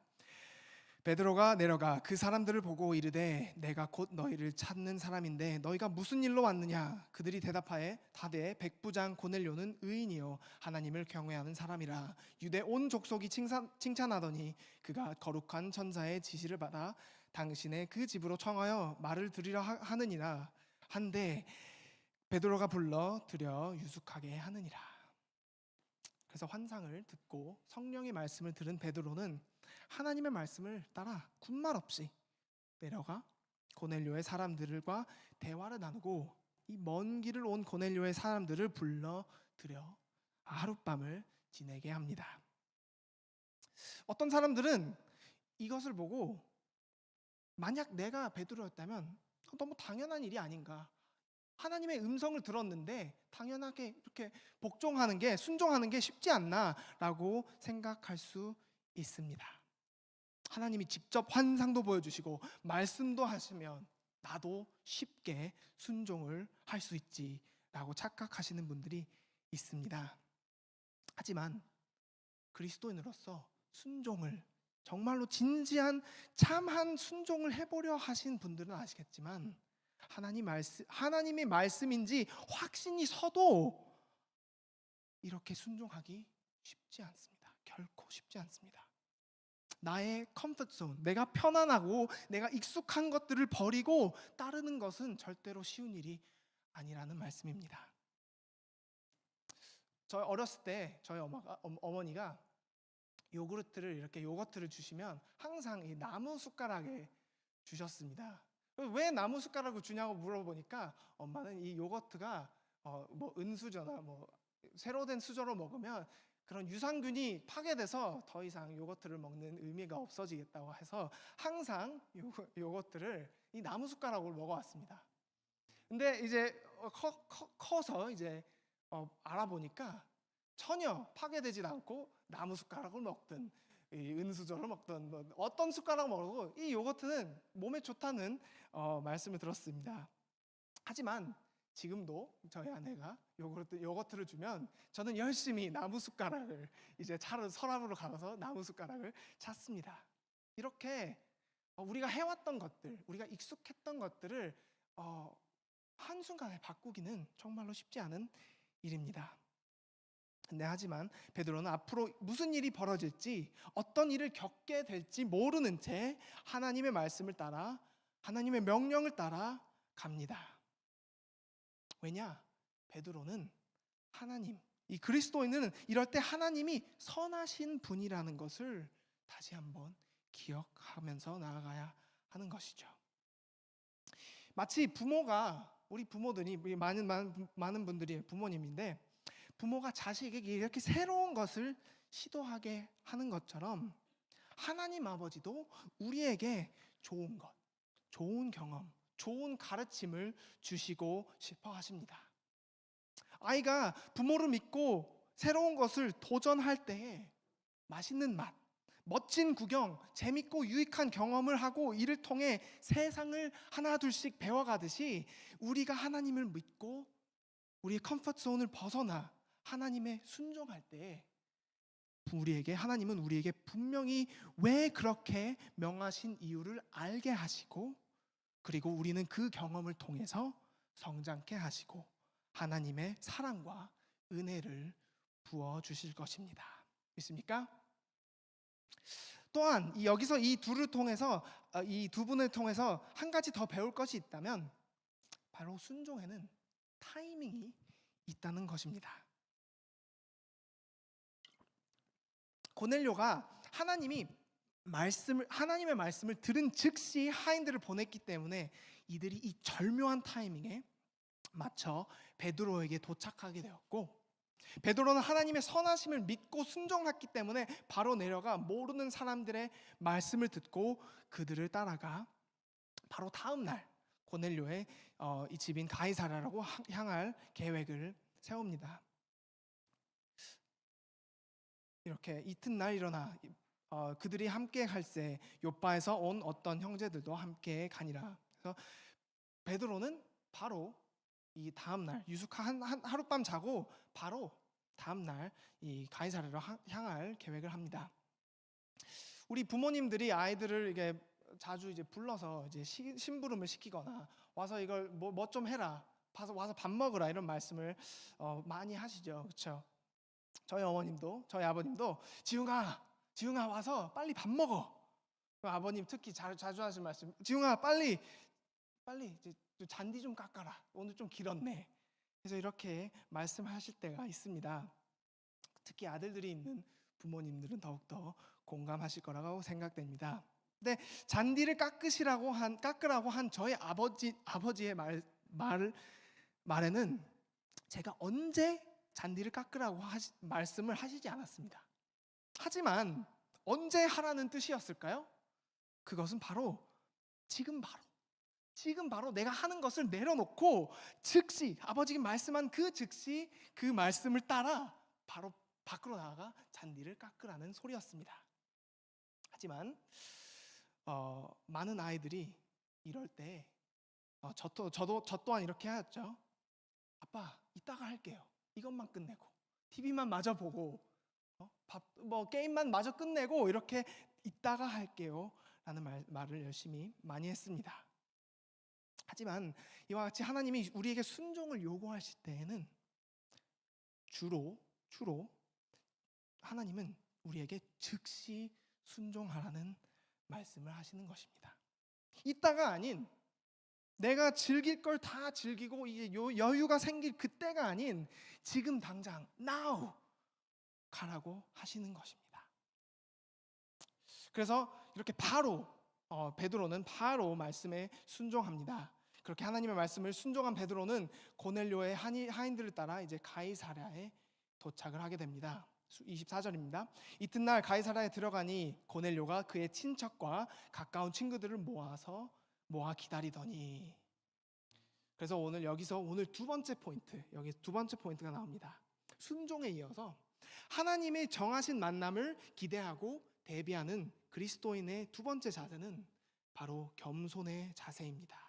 베드로가 내려가 그 사람들을 보고 이르되 내가 곧 너희를 찾는 사람인데 너희가 무슨 일로 왔느냐? 그들이 다되 백부장 고넬료는 의인이요 하나님을 경외하는 사람이라. 유대 온 족속이 칭찬하더니 그가 거룩한 천사의 지시를 받아 당신의 그 집으로 청하여 말을 들으려 하느니라 한데 베드로가 불러 들여 유숙하게 하느니라. 그래서 환상을 듣고 성령의 말씀을 들은 베드로는 하나님의 말씀을 따라 군말 없이 내려가 고넬료의 사람들과 대화를 나누고, 이 먼 길을 온 고넬료의 사람들을 불러 들여 하룻밤을 지내게 합니다. 어떤 사람들은 이것을 보고 만약 내가 베드로였다면 너무 당연한 일이 아닌가, 하나님의 음성을 들었는데 당연하게 이렇게 순종하는 게 쉽지 않나라고 생각할 수 있습니다. 하나님이 직접 환상도 보여주시고 말씀도 하시면 나도 쉽게 순종을 할 수 있지라고 착각하시는 분들이 있습니다. 하지만 그리스도인으로서 순종을 정말로 진지한 참한 순종을 해보려 하신 분들은 아시겠지만 하나님의 말씀인지 확신이 서도 이렇게 순종하기 쉽지 않습니다. 결코 쉽지 않습니다. 나의 컴포트 존, 내가 편안하고 내가 익숙한 것들을 버리고 따르는 것은 절대로 쉬운 일이 아니라는 말씀입니다. 저희 어렸을 때 저희 어머니가 요거트를 주시면 항상 이 나무 숟가락에 주셨습니다. 왜 나무 숟가락을 주냐고 물어보니까 엄마는 이 요거트가 뭐 은수저나 뭐 새로 된 수저로 먹으면 그런 유산균이 파괴돼서 더 이상 요거트를 먹는 의미가 없어지겠다고 해서 항상 요거트를 이 나무 숟가락으로 먹어왔습니다. 근데 이제 커서 이제 알아보니까 전혀 파괴되지 않고 나무 숟가락을 먹든 이 은수저를 먹든 뭐 어떤 숟가락 먹어도 이 요거트는 몸에 좋다는 말씀을 들었습니다. 하지만 지금도 저희 아내가 요거트를 주면 저는 열심히 나무 숟가락을 이제 서랍으로 가서 나무 숟가락을 찾습니다. 이렇게 우리가 해왔던 것들, 우리가 익숙했던 것들을 한순간에 바꾸기는 정말로 쉽지 않은 일입니다. 근데 하지만 베드로는 앞으로 무슨 일이 벌어질지, 어떤 일을 겪게 될지 모르는 채 하나님의 말씀을 따라, 하나님의 명령을 따라 갑니다. 왜냐? 베드로는 하나님, 이 그리스도인은 이럴 때 하나님이 선하신 분이라는 것을 다시 한번 기억하면서 나아가야 하는 것이죠. 마치 부모가, 우리 부모들이 많은 분들이 부모님인데, 부모가 자식에게 이렇게 새로운 것을 시도하게 하는 것처럼 하나님 아버지도 우리에게 좋은 것, 좋은 경험, 좋은 가르침을 주시고 싶어 하십니다. 아이가 부모를 믿고 새로운 것을 도전할 때에 맛있는 맛, 멋진 구경, 재밌고 유익한 경험을 하고 이를 통해 세상을 하나둘씩 배워가듯이 우리가 하나님을 믿고 우리의 컴포트 존을 벗어나 하나님의 순종할 때 하나님은 우리에게 분명히 왜 그렇게 명하신 이유를 알게 하시고, 그리고 우리는 그 경험을 통해서 성장케 하시고 하나님의 사랑과 은혜를 부어주실 것입니다. 믿습니까? 또한 여기서 이 두 분을 통해서 한 가지 더 배울 것이 있다면 바로 순종에는 타이밍이 있다는 것입니다. 고넬료가 하나님의 말씀을 들은 즉시 하인들을 보냈기 때문에 이들이 이 절묘한 타이밍에 맞춰 베드로에게 도착하게 되었고, 베드로는 하나님의 선하심을 믿고 순종했기 때문에 바로 내려가 모르는 사람들의 말씀을 듣고 그들을 따라가 바로 다음 날 고넬료의 이 집인 가이사랴라고 향할 계획을 세웁니다. 이렇게 이튿날 일어나 그들이 함께 갈새 요빠에서 온 어떤 형제들도 함께 가니라. 그래서 베드로는 바로 이 다음 날 하룻밤 자고 바로 다음 날 이 가이사랴로 향할 계획을 합니다. 우리 부모님들이 아이들을 이게 자주 이제 불러서 이제 심부름을 시키거나 와서 이걸 뭐 좀 해라, 와서 밥 먹으라 이런 말씀을 많이 하시죠, 그렇죠? 저희 어머님도 저희 아버님도 지웅아 와서 빨리 밥 먹어. 아버님 특히 자주 하시는 말씀, 지웅아 빨리 이제 잔디 좀 깎아라, 오늘 좀 길었네. 그래서 이렇게 말씀하실 때가 있습니다. 특히 아들들이 있는 부모님들은 더욱더 공감하실 거라고 생각됩니다. 근데 잔디를 깎으라고 한 저희 아버지의 말에는 제가 언제 잔디를 깎으라고 말씀을 하시지 않았습니다. 하지만 언제 하라는 뜻이었을까요? 그것은 바로 지금 바로 내가 하는 것을 내려놓고 즉시 아버지가 말씀한 즉시 그 말씀을 따라 바로 밖으로 나가 잔디를 깎으라는 소리였습니다. 하지만 많은 아이들이 이럴 때 저 또한 이렇게 하였죠. 아빠, 이따가 할게요. 이것만 끝내고 TV만 마저 보고 게임만 마저 끝내고 이렇게 이따가 할게요 라는 말을 열심히 많이 했습니다. 하지만 이와 같이 하나님이 우리에게 순종을 요구하실 때에는 주로 하나님은 우리에게 즉시 순종하라는 말씀을 하시는 것입니다. 이따가 아닌, 내가 즐길 걸 다 즐기고 이제 여유가 생길 그때가 아닌 지금 당장 now 가라고 하시는 것입니다. 그래서 이렇게 바로 베드로는 바로 말씀에 순종합니다. 그렇게 하나님의 말씀을 순종한 베드로는 고넬료의 하인들을 따라 이제 가이사랴에 도착을 하게 됩니다. 24절입니다. 이튿날 가이사랴에 들어가니 고넬료가 그의 친척과 가까운 친구들을 모아 기다리더니. 그래서 오늘 두 번째 포인트, 여기 두 번째 포인트가 나옵니다. 순종에 이어서 하나님의 정하신 만남을 기대하고 대비하는 그리스도인의 두 번째 자세는 바로 겸손의 자세입니다.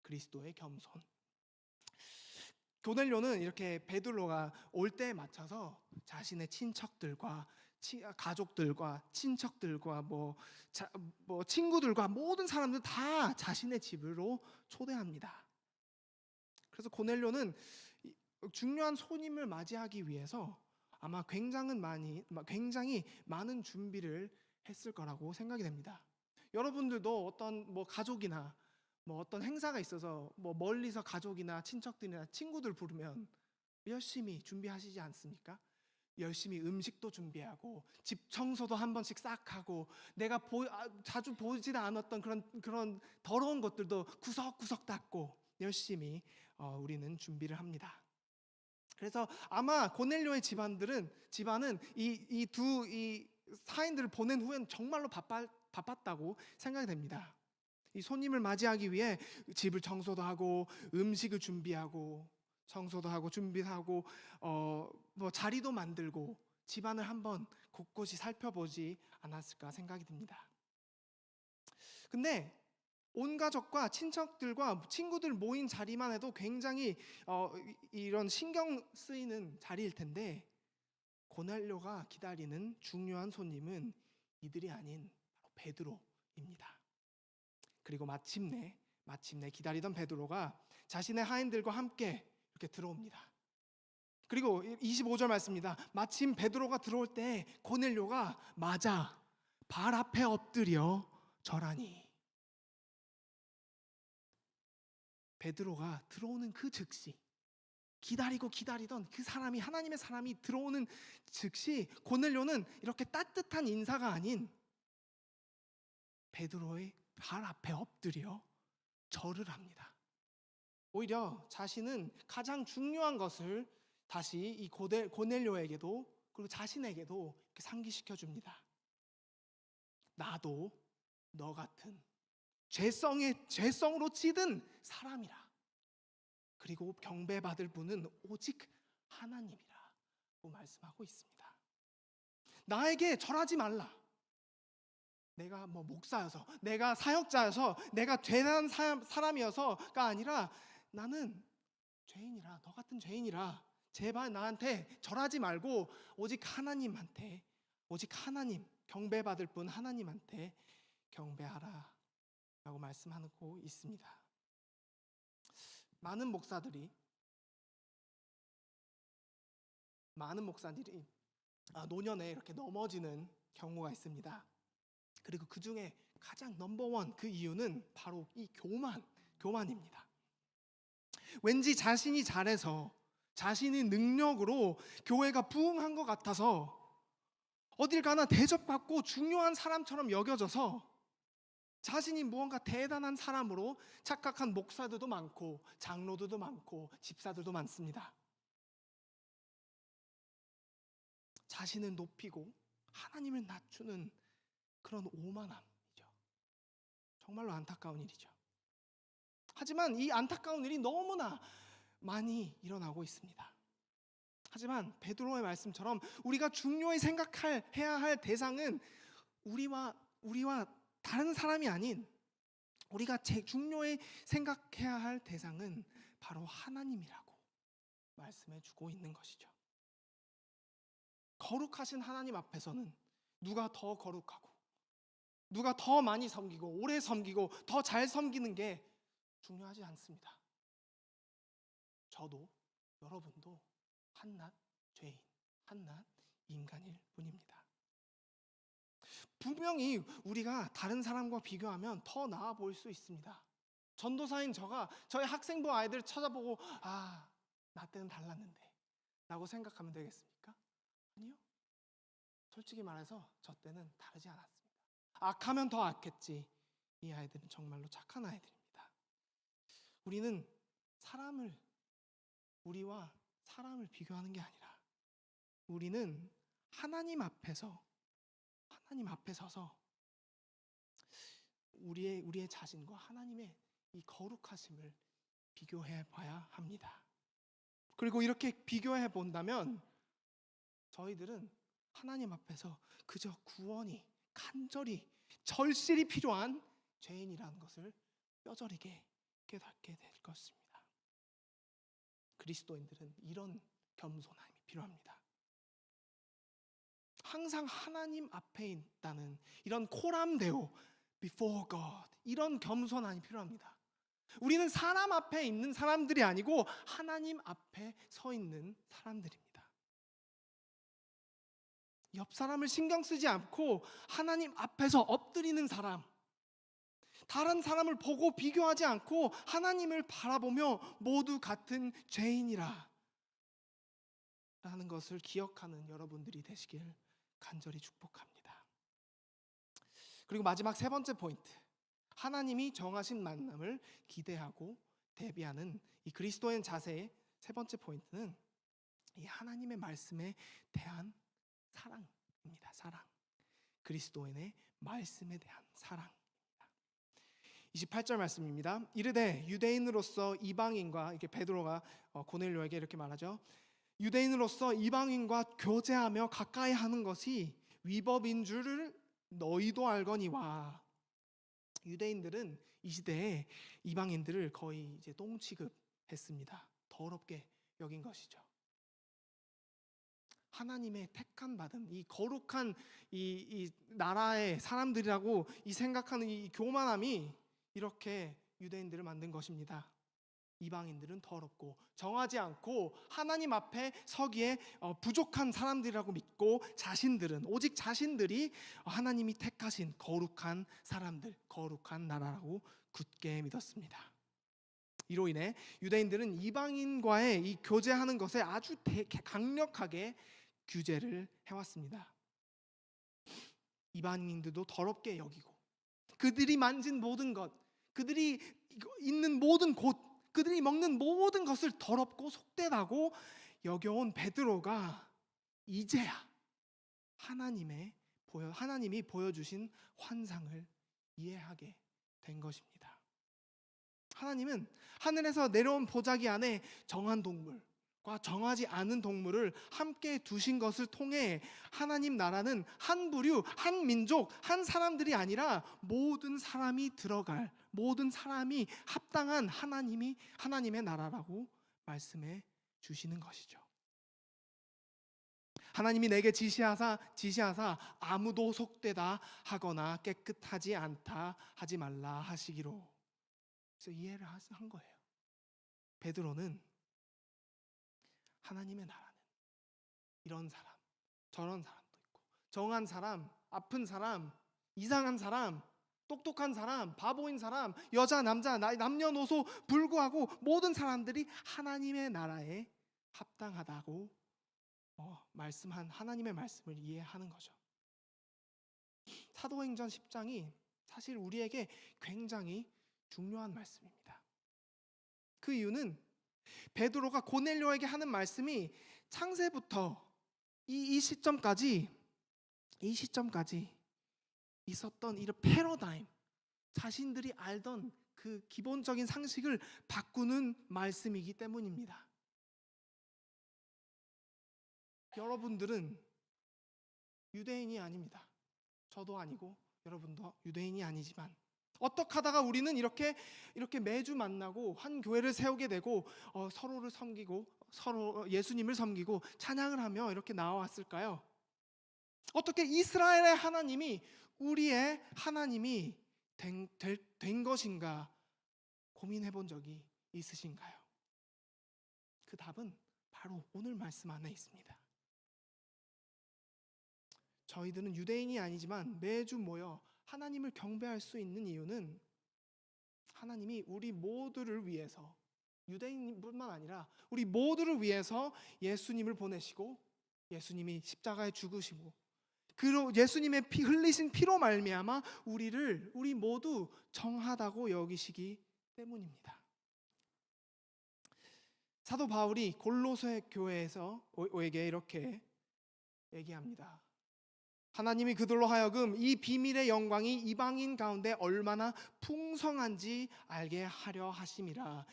그리스도의 겸손. 고넬료는 이렇게 베드로가 올 때에 맞춰서 자신의 친척들과 가족들과 친척들과 친구들과 모든 사람들 다 자신의 집으로 초대합니다. 그래서 고넬료는 중요한 손님을 맞이하기 위해서 아마 굉장히 많은 준비를 했을 거라고 생각이 됩니다. 여러분들도 어떤 가족이나 어떤 행사가 있어서 멀리서 가족이나 친척들이나 친구들 부르면 열심히 준비하시지 않습니까? 열심히 음식도 준비하고 집 청소도 한 번씩 싹 하고 내가 자주 보지도 않았던 그런 더러운 것들도 구석구석 닦고 열심히 우리는 준비를 합니다. 그래서 아마 고넬료의 집안은 이 사인들을 보낸 후엔 정말로 바빴다고 생각이 됩니다. 이 손님을 맞이하기 위해 집을 청소도 하고 음식을 준비하고 청소도 하고 준비하고 자리도 만들고 집안을 한번 곳곳이 살펴보지 않았을까 생각이 듭니다. 근데 온 가족과 친척들과 친구들 모인 자리만 해도 굉장히 이런 신경 쓰이는 자리일 텐데 고넬료가 기다리는 중요한 손님은 이들이 아닌 바로 베드로입니다. 그리고 마침내 기다리던 베드로가 자신의 하인들과 함께 이렇게 들어옵니다. 그리고 25절 말씀입니다. 마침 베드로가 들어올 때 고넬료가 맞아 발 앞에 엎드려 절하니. 베드로가 들어오는 그 즉시 기다리던 그 사람이 하나님의 사람이 들어오는 즉시 고넬료는 이렇게 따뜻한 인사가 아닌 베드로의 발 앞에 엎드려 절을 합니다. 오히려 자신은 가장 중요한 것을 다시 이 고넬료에게도 그리고 자신에게도 이렇게 상기시켜 줍니다. 나도 너 같은 죄성으로 찌든 사람이라. 그리고 경배받을 분은 오직 하나님이라고 말씀하고 있습니다. 나에게 절하지 말라. 내가 목사여서, 내가 사역자여서, 내가 대단한 사람이어서가 아니라 나는 죄인이라, 너 같은 죄인이라. 제발 나한테 절하지 말고 오직 하나님한테, 오직 하나님, 경배받을 분 하나님한테 경배하라 라고 말씀하고 있습니다. 많은 목사들이 노년에 이렇게 넘어지는 경우가 있습니다. 그리고 그 중에 가장 넘버원 그 이유는 바로 이 교만입니다. 왠지 자신이 잘해서 자신의 능력으로 교회가 부흥한 것 같아서 어딜 가나 대접받고 중요한 사람처럼 여겨져서 자신이 무언가 대단한 사람으로 착각한 목사들도 많고 장로들도 많고 집사들도 많습니다. 자신을 높이고 하나님을 낮추는 그런 오만함이죠. 정말로 안타까운 일이죠. 하지만 이 안타까운 일이 너무나 많이 일어나고 있습니다. 하지만 베드로의 말씀처럼 우리가 중요히 생각해야 할 대상은 우리와 다른 사람이 아닌 우리가 제일 중요히 생각해야 할 대상은 바로 하나님이라고 말씀해 주고 있는 것이죠. 거룩하신 하나님 앞에서는 누가 더 거룩하고 누가 더 많이 섬기고 오래 섬기고 더 잘 섬기는 게 중요하지 않습니다. 저도 여러분도 한낱 죄인, 한낱 인간일 뿐입니다. 분명히 우리가 다른 사람과 비교하면 더 나아 보일 수 있습니다. 전도사인 저희 학생부 아이들 찾아보고 나 때는 달랐는데 라고 생각하면 되겠습니까? 아니요. 솔직히 말해서 저 때는 다르지 않았습니다. 악하면 더 악했지. 이 아이들은 정말로 착한 아이들입니다. 우리는 우리와 사람을 비교하는 게 아니라 우리는 하나님 앞에 서서 우리의 자신과 하나님의 이 거룩하심을 비교해 봐야 합니다. 그리고 이렇게 비교해 본다면 저희들은 하나님 앞에서 그저 구원이 간절히 절실히 필요한 죄인이라는 것을 뼈저리게 깨닫게 될 것입니다. 그리스도인들은 이런 겸손함이 필요합니다. 항상 하나님 앞에 있다는 이런 코람데오, before God, 이런 겸손함이 필요합니다. 우리는 사람 앞에 있는 사람들이 아니고 하나님 앞에 서 있는 사람들입니다. 옆 사람을 신경 쓰지 않고 하나님 앞에서 엎드리는 사람, 다른 사람을 보고 비교하지 않고 하나님을 바라보며 모두 같은 죄인이라 라는 것을 기억하는 여러분들이 되시길 간절히 축복합니다. 그리고 마지막 세 번째 포인트, 하나님이 정하신 만남을 기대하고 대비하는 이 그리스도인 자세의 세 번째 포인트는 이 하나님의 말씀에 대한 사랑입니다. 사랑. 그리스도인의 말씀에 대한 사랑. 28절 말씀입니다. 이르되 유대인으로서 이방인과, 이렇게 베드로가 고넬료에게 이렇게 말하죠. 유대인으로서 이방인과 교제하며 가까이 하는 것이 위법인 줄을 너희도 알거니와. 유대인들은 이 시대에 이방인들을 거의 이제 똥 취급했습니다. 더럽게 여긴 것이죠. 하나님의 택한 받은 이 거룩한 이 나라의 사람들이라고 이 생각하는 이 교만함이 이렇게 유대인들을 만든 것입니다. 이방인들은 더럽고 정하지 않고 하나님 앞에 서기에 부족한 사람들이라고 믿고 오직 자신들이 하나님이 택하신 거룩한 사람들, 거룩한 나라라고 굳게 믿었습니다. 이로 인해 유대인들은 이방인과의 이 교제하는 것에 아주 강력하게 규제를 해왔습니다. 이방인들도 더럽게 여기고 그들이 만진 모든 것, 그들이 있는 모든 곳, 그들이 먹는 모든 것을 더럽고 속되다고 여겨온 베드로가 이제야 하나님이 보여주신 환상을 이해하게 된 것입니다. 하나님은 하늘에서 내려온 보자기 안에 정한 동물과 정하지 않은 동물을 함께 두신 것을 통해 하나님 나라는 한 부류, 한 민족, 한 사람들이 아니라 모든 사람이 들어갈, 모든 사람이 합당한 하나님의 나라라고 말씀해 주시는 것이죠. 하나님이 내게 지시하사 아무도 속되다 하거나 깨끗하지 않다 하지 말라 하시기로. 그래서 이해를 한 거예요. 베드로는 하나님의 나라는 이런 사람, 저런 사람도 있고, 정한 사람, 아픈 사람, 이상한 사람, 똑똑한 사람, 바보인 사람, 여자, 남자, 남녀노소 불구하고 모든 사람들이 하나님의 나라에 합당하다고 말씀한 하나님의 말씀을 이해하는 거죠. 사도행전 10장이 사실 우리에게 굉장히 중요한 말씀입니다. 그 이유는 베드로가 고넬료에게 하는 말씀이 창세부터 이 시점까지 있었던 이런 패러다임, 자신들이 알던 그 기본적인 상식을 바꾸는 말씀이기 때문입니다. 여러분들은 유대인이 아닙니다. 저도 아니고 여러분도 유대인이 아니지만 어떻게 하다가 우리는 이렇게 매주 만나고 한 교회를 세우게 되고 서로를 섬기고 서로 예수님을 섬기고 찬양을 하며 이렇게 나와왔을까요? 어떻게 이스라엘의 하나님이 우리의 하나님이 된 것인가 고민해 본 적이 있으신가요? 그 답은 바로 오늘 말씀 안에 있습니다. 저희들은 유대인이 아니지만 매주 모여 하나님을 경배할 수 있는 이유는 하나님이 우리 모두를 위해서, 유대인뿐만 아니라 우리 모두를 위해서 예수님을 보내시고 예수님이 십자가에 죽으시고 예수님의 흘리신 피로 말미암아 우리 모두 정하다고 여기시기 때문입니다. 사도 바울이 골로새 교회에게 이렇게 얘기합니다. 하나님이 그들로 하여금 이 비밀의 영광이 이방인 가운데 얼마나 풍성한지 알게 하려 하심이라.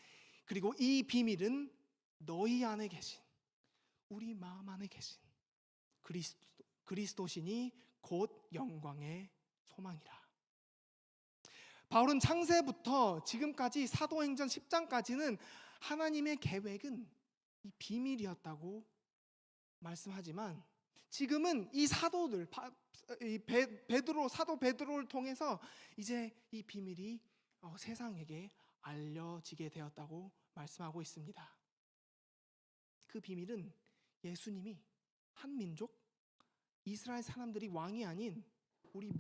그리고 이 비밀은 너희 안에 계신, 우리 마음 안에 계신 그리스도시니 곧 영광의 소망이라. 바울은 창세부터 지금까지 사도행전 10장까지는 하나님의 계획은 이 비밀이었다고 말씀하지만 지금은 이 사도들, 사도 베드로를 통해서 이제 이 비밀이 세상에게 알려지게 되었다고 말씀하고 있습니다. 그 비밀은 예수님이 한 민족, 이스라엘 사람들이 왕이 아닌 우리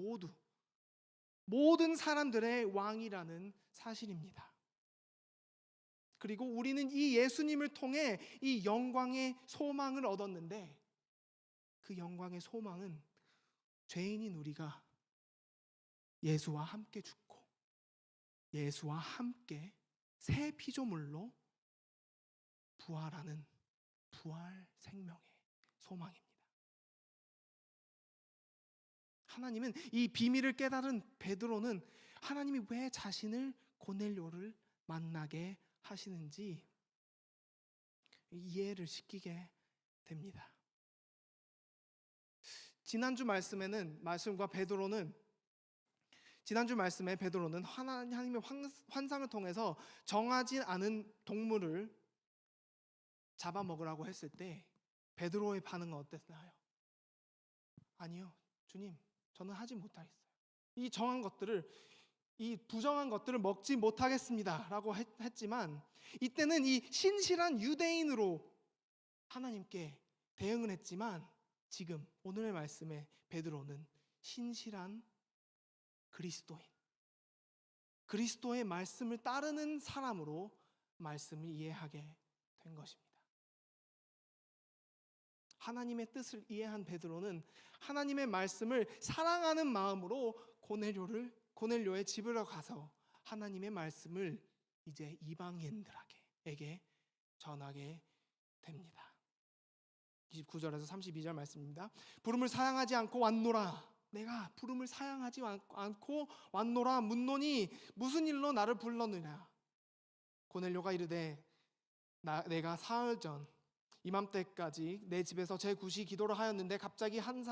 모든 사람들의 왕이라는 사실입니다. 그리고 우리는 이 예수님을 통해 이 영광의 소망을 얻었는데 그 영광의 소망은 죄인인 우리가 예수와 함께 죽고 예수와 함께 새 피조물로 부활하는 부활 생명의 소망입니다. 하나님은 이 비밀을 깨달은 베드로는 하나님이 왜 자신을 고넬료를 만나게 하시는지 이해를 시키게 됩니다. 지난주 말씀에 베드로는 하나님의 환상을 통해서 정하지 않은 동물을 잡아먹으라고 했을 때 베드로의 반응은 어땠나요? 아니요, 주님, 저는 하지 못하겠어요. 이 부정한 것들을 먹지 못하겠습니다 라고 했지만 이때는 이 신실한 유대인으로 하나님께 대응을 했지만 지금 오늘의 말씀에 베드로는 신실한 그리스도의 말씀을 따르는 사람으로 말씀을 이해하게 된 것입니다. 하나님의 뜻을 이해한 베드로는 하나님의 말씀을 사랑하는 마음으로 고넬료의 집으로 가서 하나님의 말씀을 이제 이방인들에게 전하게 됩니다. 29절에서 32절 말씀입니다. 부름을 사양하지 않고 왔노라. 내가 부름을 사양하지 않고 왔노라. 묻노니 무슨 일로 나를 불렀느냐. 고넬료가 이르되 내가 사흘 전 이맘때까지 내 집에서 제 굿이 기도를 하였는데 갑자기 한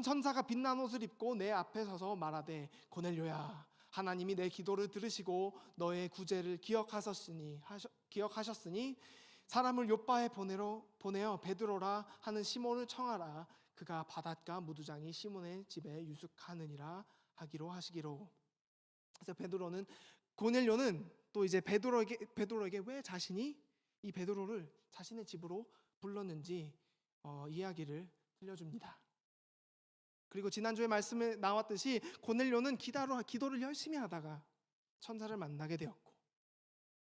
천사가 빛난 옷을 입고 내 앞에 서서 말하되 고넬료야, 하나님이 내 기도를 들으시고 너의 구제를 기억하셨으니 사람을 요빠에 보내어 베드로라 하는 시몬을 청하라. 그가 바닷가 무두장이 시몬의 집에 유숙하느니라 하기로 하시기로. 그래서 고넬료는 또 이제 베드로에게 왜 자신이 이 베드로를 자신의 집으로 불렀는지 이야기를 들려줍니다. 그리고 지난주에 말씀에 나왔듯이 고넬료는 기도를 열심히 하다가 천사를 만나게 되었고,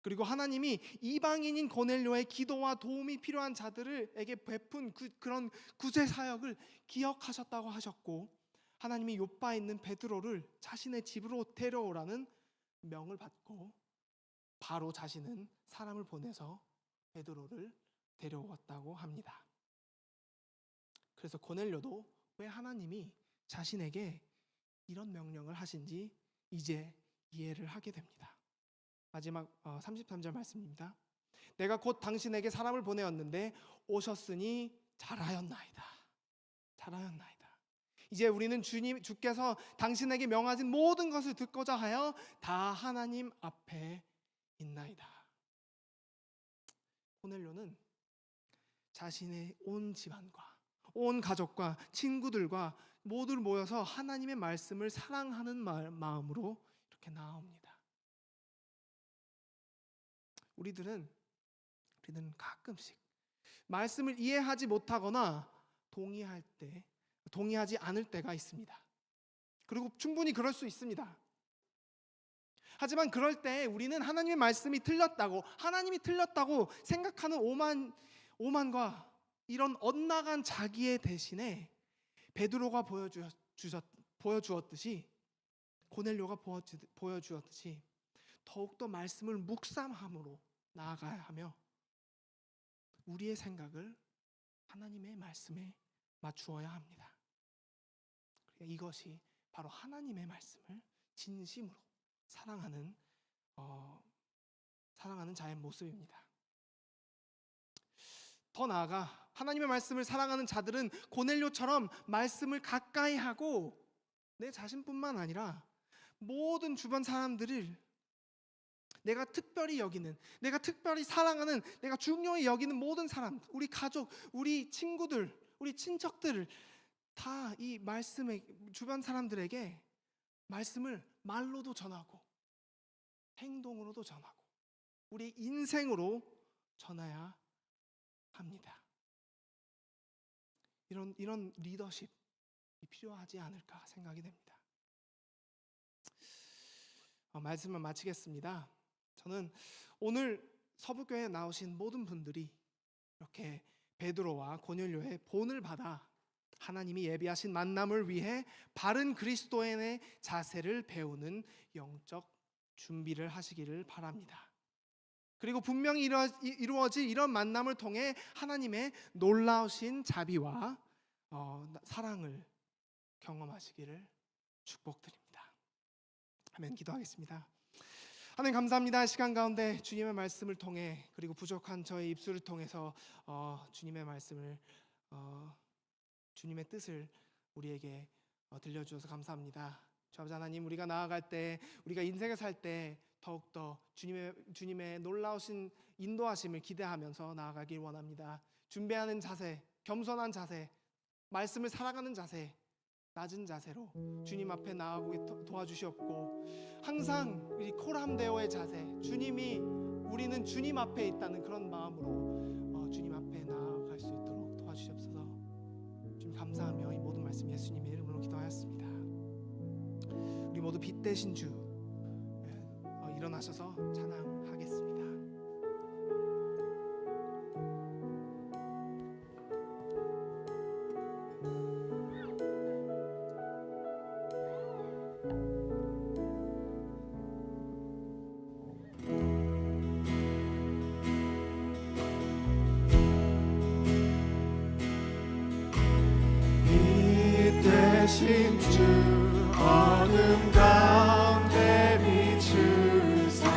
그리고 하나님이 이방인인 고넬료의 기도와 도움이 필요한 자들에게 베푼 그런 구제 사역을 기억하셨다고 하셨고, 하나님이 요빠에 있는 베드로를 자신의 집으로 데려오라는 명을 받고 바로 자신은 사람을 보내서 베드로를 데려왔다고 합니다. 그래서 고넬료도 왜 하나님이 자신에게 이런 명령을 하신지 이제 이해를 하게 됩니다. 마지막 33절 말씀입니다. 내가 곧 당신에게 사람을 보내었는데 오셨으니 잘하였나이다. 이제 우리는 주께서 당신에게 명하신 모든 것을 듣고자 하여 다 하나님 앞에 있나이다. 고넬료는 자신의 온 집안과 온 가족과 친구들과 모두 모여서 하나님의 말씀을 사랑하는 마음으로 이렇게 나아옵니다. 우리들은 가끔씩 말씀을 이해하지 못하거나 동의하지 않을 때가 있습니다. 그리고 충분히 그럴 수 있습니다. 하지만 그럴 때 우리는 하나님의 말씀이 하나님이 틀렸다고 생각하는 오만과 이런 엇나간 자기의 대신에 베드로가 보여주었듯이, 고넬료가 보여주었듯이 더욱더 말씀을 묵상함으로 나아가야 하며 우리의 생각을 하나님의 말씀에 맞추어야 합니다. 이것이 바로 하나님의 말씀을 진심으로 사랑하는 자의 모습입니다. 더 나아가 하나님의 말씀을 사랑하는 자들은 고넬료처럼 말씀을 가까이 하고 내 자신뿐만 아니라 모든 주변 사람들을 내가 특별히 여기는, 내가 특별히 사랑하는, 내가 중요히 여기는 모든 사람, 우리 가족, 우리 친구들, 우리 친척들을 다 이 말씀에 주변 사람들에게 말씀을 말로도 전하고 행동으로도 전하고 우리 인생으로 전해야 합니다. 이런 리더십이 필요하지 않을까 생각이 됩니다. 말씀을 마치겠습니다. 저는 오늘 서부교회에 나오신 모든 분들이 이렇게 베드로와 고넬료의 본을 받아 하나님이 예비하신 만남을 위해 바른 그리스도인의 자세를 배우는 영적 준비를 하시기를 바랍니다. 그리고 분명히 이루어질 이런 만남을 통해 하나님의 놀라우신 자비와 사랑을 경험하시기를 축복드립니다. 아멘. 기도하겠습니다. 하나님 감사합니다. 시간 가운데 주님의 말씀을 통해 그리고 부족한 저의 입술을 통해서 주님의 말씀을 주님의 뜻을 우리에게 들려주셔서 감사합니다. 주 아버지 하나님, 우리가 나아갈 때, 우리가 인생을 살 때 더욱더 주님의 놀라우신 인도하심을 기대하면서 나아가길 원합니다. 준비하는 자세, 겸손한 자세, 말씀을 살아가는 자세, 낮은 자세로 주님 앞에 나아가게 도와주시옵고, 항상 우리 코람데오의 자세, 우리는 주님 앞에 있다는 그런 마음으로 주님 앞에 나아갈 수 있도록 도와주시옵소서. 주님 감사하며 이 모든 말씀 예수님의 이름으로 기도하였습니다. 우리 모두 빛 대신 주 일어나셔서 찬양하겠습니다. 빛 대신 주 어둠 가운데 비추사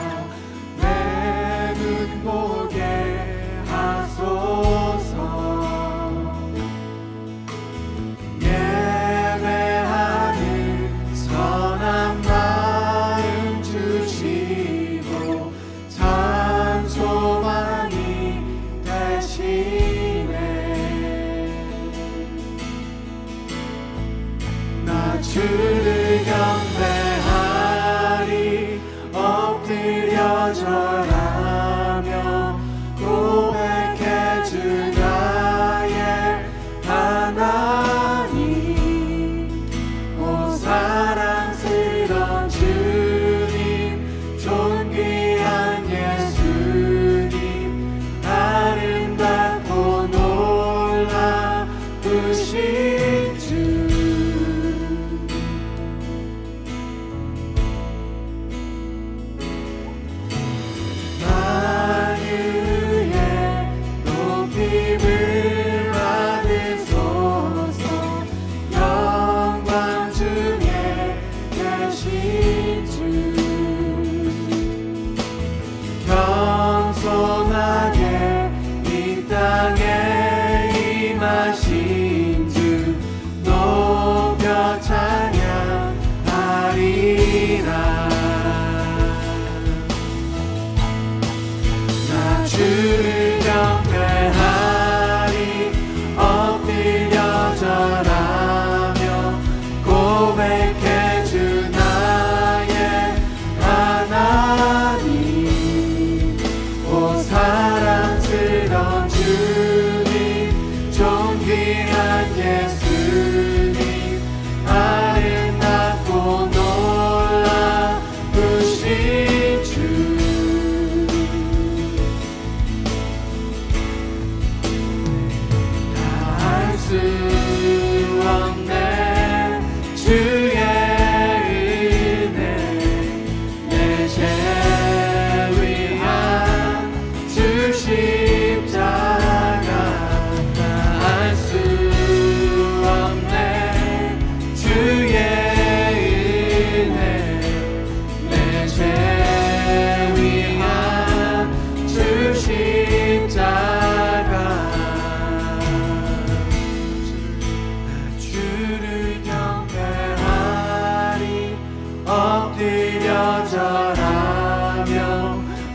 드려 절하며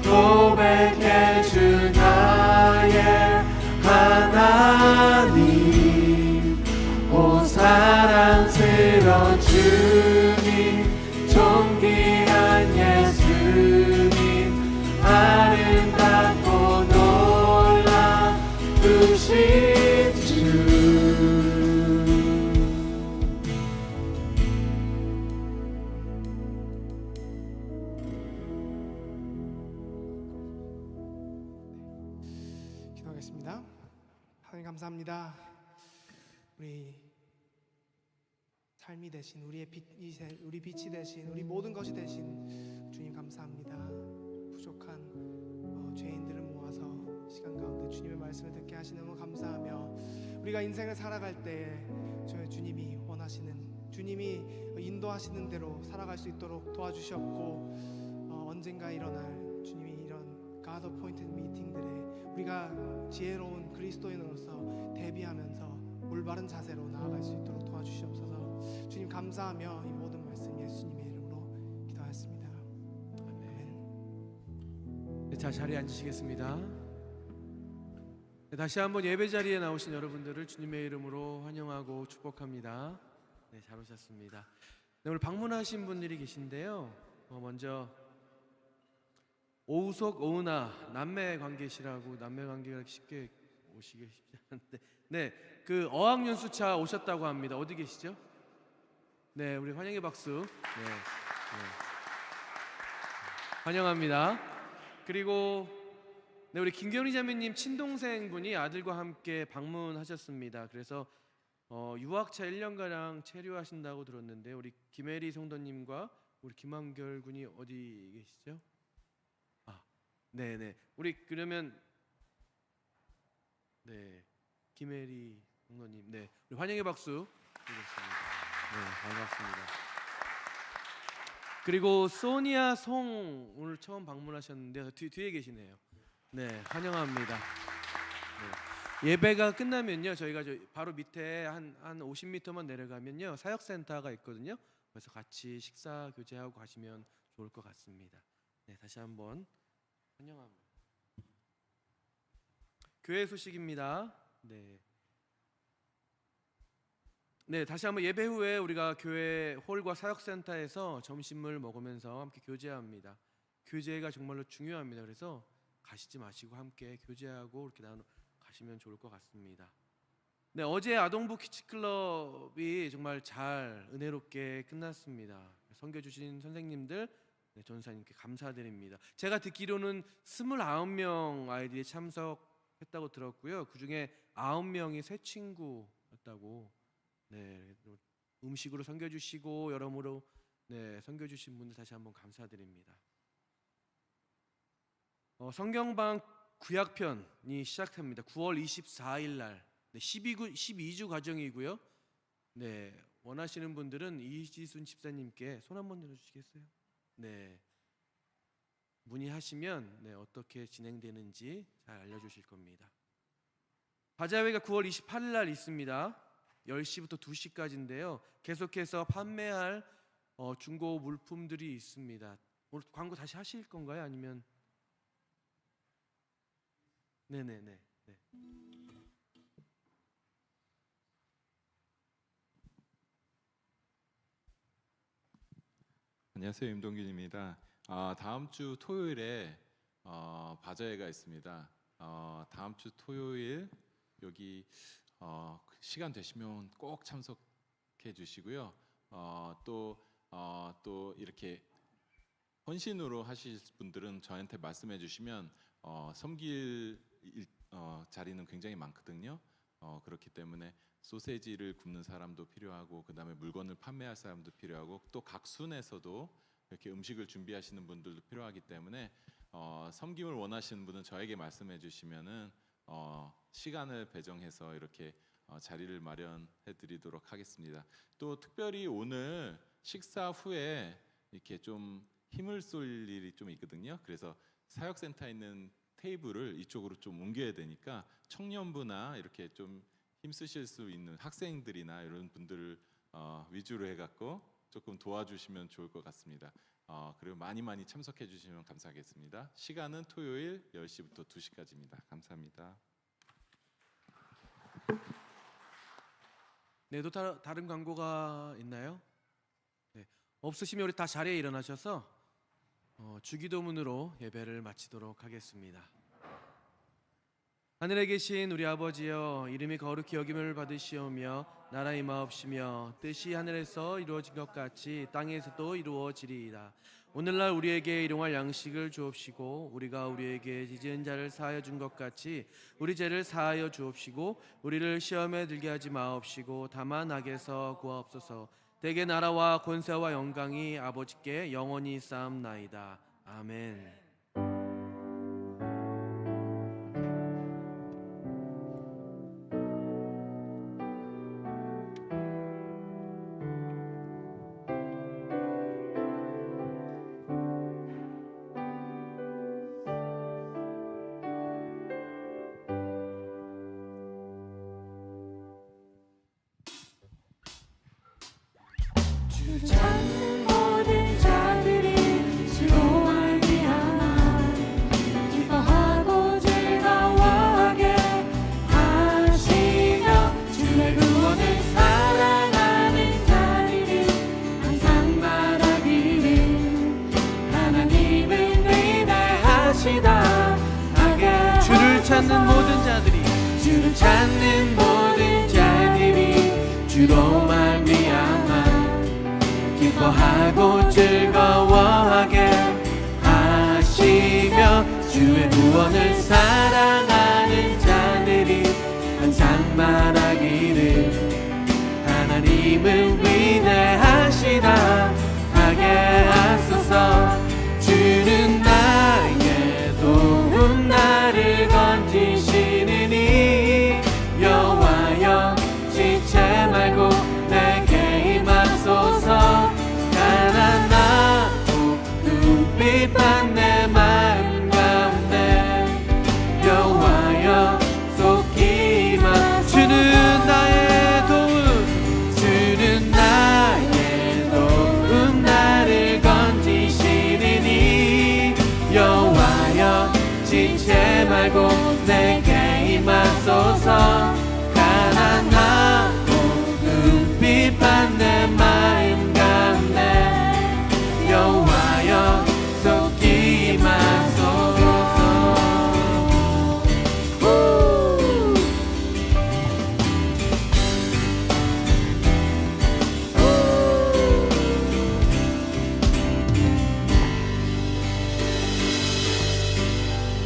고백해 주 나의 하나님. 오 사랑스러운 주님, 존귀한 예수님, 아름답고 놀라우신 주. 기도하겠습니다. 하나님 감사합니다. 우리 삶이 되신 우리 빛이 되신 우리 모든 것이 되신 주님 감사합니다. 부족한 죄인들을 모아서 시간 가운데 주님의 말씀을 듣게 하시는 것 감사하며, 우리가 인생을 살아갈 때 저희 주님이 원하시는, 주님이 인도하시는 대로 살아갈 수 있도록 도와주셨고, 언젠가 일어날 주님이 이런 God appointed meeting들에 우리가 지혜로운 그리스도인으로서 대비하면서 올바른 자세로 나아갈 수 있도록 도와주시옵소서. 주님 감사하며 이 모든 말씀 예수님의 이름으로 기도하였습니다. 아멘. 네, 자, 자리에 앉으시겠습니다. 네, 다시 한번 예배 자리에 나오신 여러분들을 주님의 이름으로 환영하고 축복합니다. 네, 잘 오셨습니다. 네, 오늘 방문하신 분들이 계신데요. 먼저 오우석, 오은아 남매 관계시라고, 남매 관계가 쉽게 오시기 쉽지 않은데, 네, 그 어학연수차 오셨다고 합니다. 어디 계시죠? 네, 우리 환영의 박수. 네, 네. 환영합니다. 그리고 네, 우리 김경리 자매님 친동생 분이 아들과 함께 방문하셨습니다. 그래서 유학차 1년가량 체류하신다고 들었는데, 우리 김혜리 성도님과 우리 김한결 군이 어디 계시죠? 네네. 우리 그러면 네, 김혜리 성도님, 네, 우리 환영의 박수 드리겠습니다. 네, 반갑습니다. 그리고 소니아 송 오늘 처음 방문하셨는데 뒤에 계시네요. 네, 환영합니다. 네. 예배가 끝나면요, 저희가 바로 밑에 한 50m만 내려가면요 사역센터가 있거든요. 그래서 같이 식사 교제하고 가시면 좋을 것 같습니다. 네, 다시 한번 환영합니다. 교회 소식입니다. 네. 네, 다시 한번 예배 후에 우리가 교회 홀과 사역센터에서 점심을 먹으면서 함께 교제합니다. 교제가 정말로 중요합니다. 그래서 가시지 마시고 함께 교제하고 이렇게 가시면 좋을 것 같습니다. 네, 어제 아동부 키즈클럽이 정말 잘 은혜롭게 끝났습니다. 섬겨주신 선생님들, 네, 전사님께 감사드립니다. 제가 듣기로는 29명 아이들이 참석했다고 들었고요. 그 중에 9명이 새 친구였다고. 네, 음식으로 섬겨주시고 여러모로 네, 섬겨주신 분들 다시 한번 감사드립니다. 성경방 구약편이 시작됩니다. 9월 24일 날. 네, 12주 과정이고요. 네, 원하시는 분들은 이지순 집사님께 손 한번 들어주시겠어요? 네, 문의하시면 네, 어떻게 진행되는지 잘 알려주실 겁니다. 바자회가 9월 28일 날 있습니다. 10시부터 2시까지인데요. 계속해서 판매할 중고 물품들이 있습니다. 오늘 광고 다시 하실 건가요? 아니면 네네네. 네. 안녕하세요, 임동균입니다. 다음 주 토요일에 바자회가 있습니다. 다음 주 토요일 여기 시간 되시면 꼭 참석해 주시고요. 또 이렇게 헌신으로 하실 분들은 저한테 말씀해 주시면 섬길 자리는 굉장히 많거든요. 그렇기 때문에 소세지를 굽는 사람도 필요하고, 그 다음에 물건을 판매할 사람도 필요하고, 또 각 순에서도 이렇게 음식을 준비하시는 분들도 필요하기 때문에 섬김을 원하시는 분은 저에게 말씀해 주시면은 시간을 배정해서 이렇게 자리를 마련해 드리도록 하겠습니다. 또 특별히 오늘 식사 후에 이렇게 좀 힘을 쏠 일이 좀 있거든요. 그래서 사역센터에 있는 테이블을 이쪽으로 좀 옮겨야 되니까 청년부나 이렇게 좀 힘쓰실 수 있는 학생들이나 이런 분들을 위주로 해갖고 조금 도와주시면 좋을 것 같습니다. 그리고 많이 참석해 주시면 감사하겠습니다. 시간은 토요일 10시부터 2시까지입니다. 감사합니다. 네, 또 다른 광고가 있나요? 네, 없으시면 우리 다 자리에 일어나셔서 주기도문으로 예배를 마치도록 하겠습니다. 하늘에 계신 우리 아버지여, 이름이 거룩히 여김을 받으시오며 나라 임하옵시며 뜻이 하늘에서 이루어진 것 같이 땅에서도 이루어지리이다. 오늘날 우리에게 일용할 양식을 주옵시고 우리가 우리에게 지은 자를 사하여 준 것 같이 우리 죄를 사하여 주옵시고 우리를 시험에 들게 하지 마옵시고 다만 악에서 구하옵소서. 대개 나라와 권세와 영광이 아버지께 영원히 쌓옵나이다. 아멘. 찾는 모든 자들이 주로 말미암아 기뻐하고 즐거워하게 하시며 주의 구원을 사랑하는 자들이 항상 말하기를 하나님은 위대하시다 하게. 주를 찾는 모든 자들이 주를 찾는 모든 자들이 주로 말미암아 기뻐하고 즐거워하게 하시며 주의 구원을 사랑하는 자들이 항상 말하기를 하나님은 위대하시다 하게 하소서. 주는 나의 도움 나를 건지시느니 여호와여 지체 말고 내게 임하소서. 가난하고 궁핍한 내 마음 가운데 여호와여 속히 임하소서. 주는 나의 도움, 주는 나의 도움 나를 건지시느니 여호와여 지체 말고 내게 임하소서.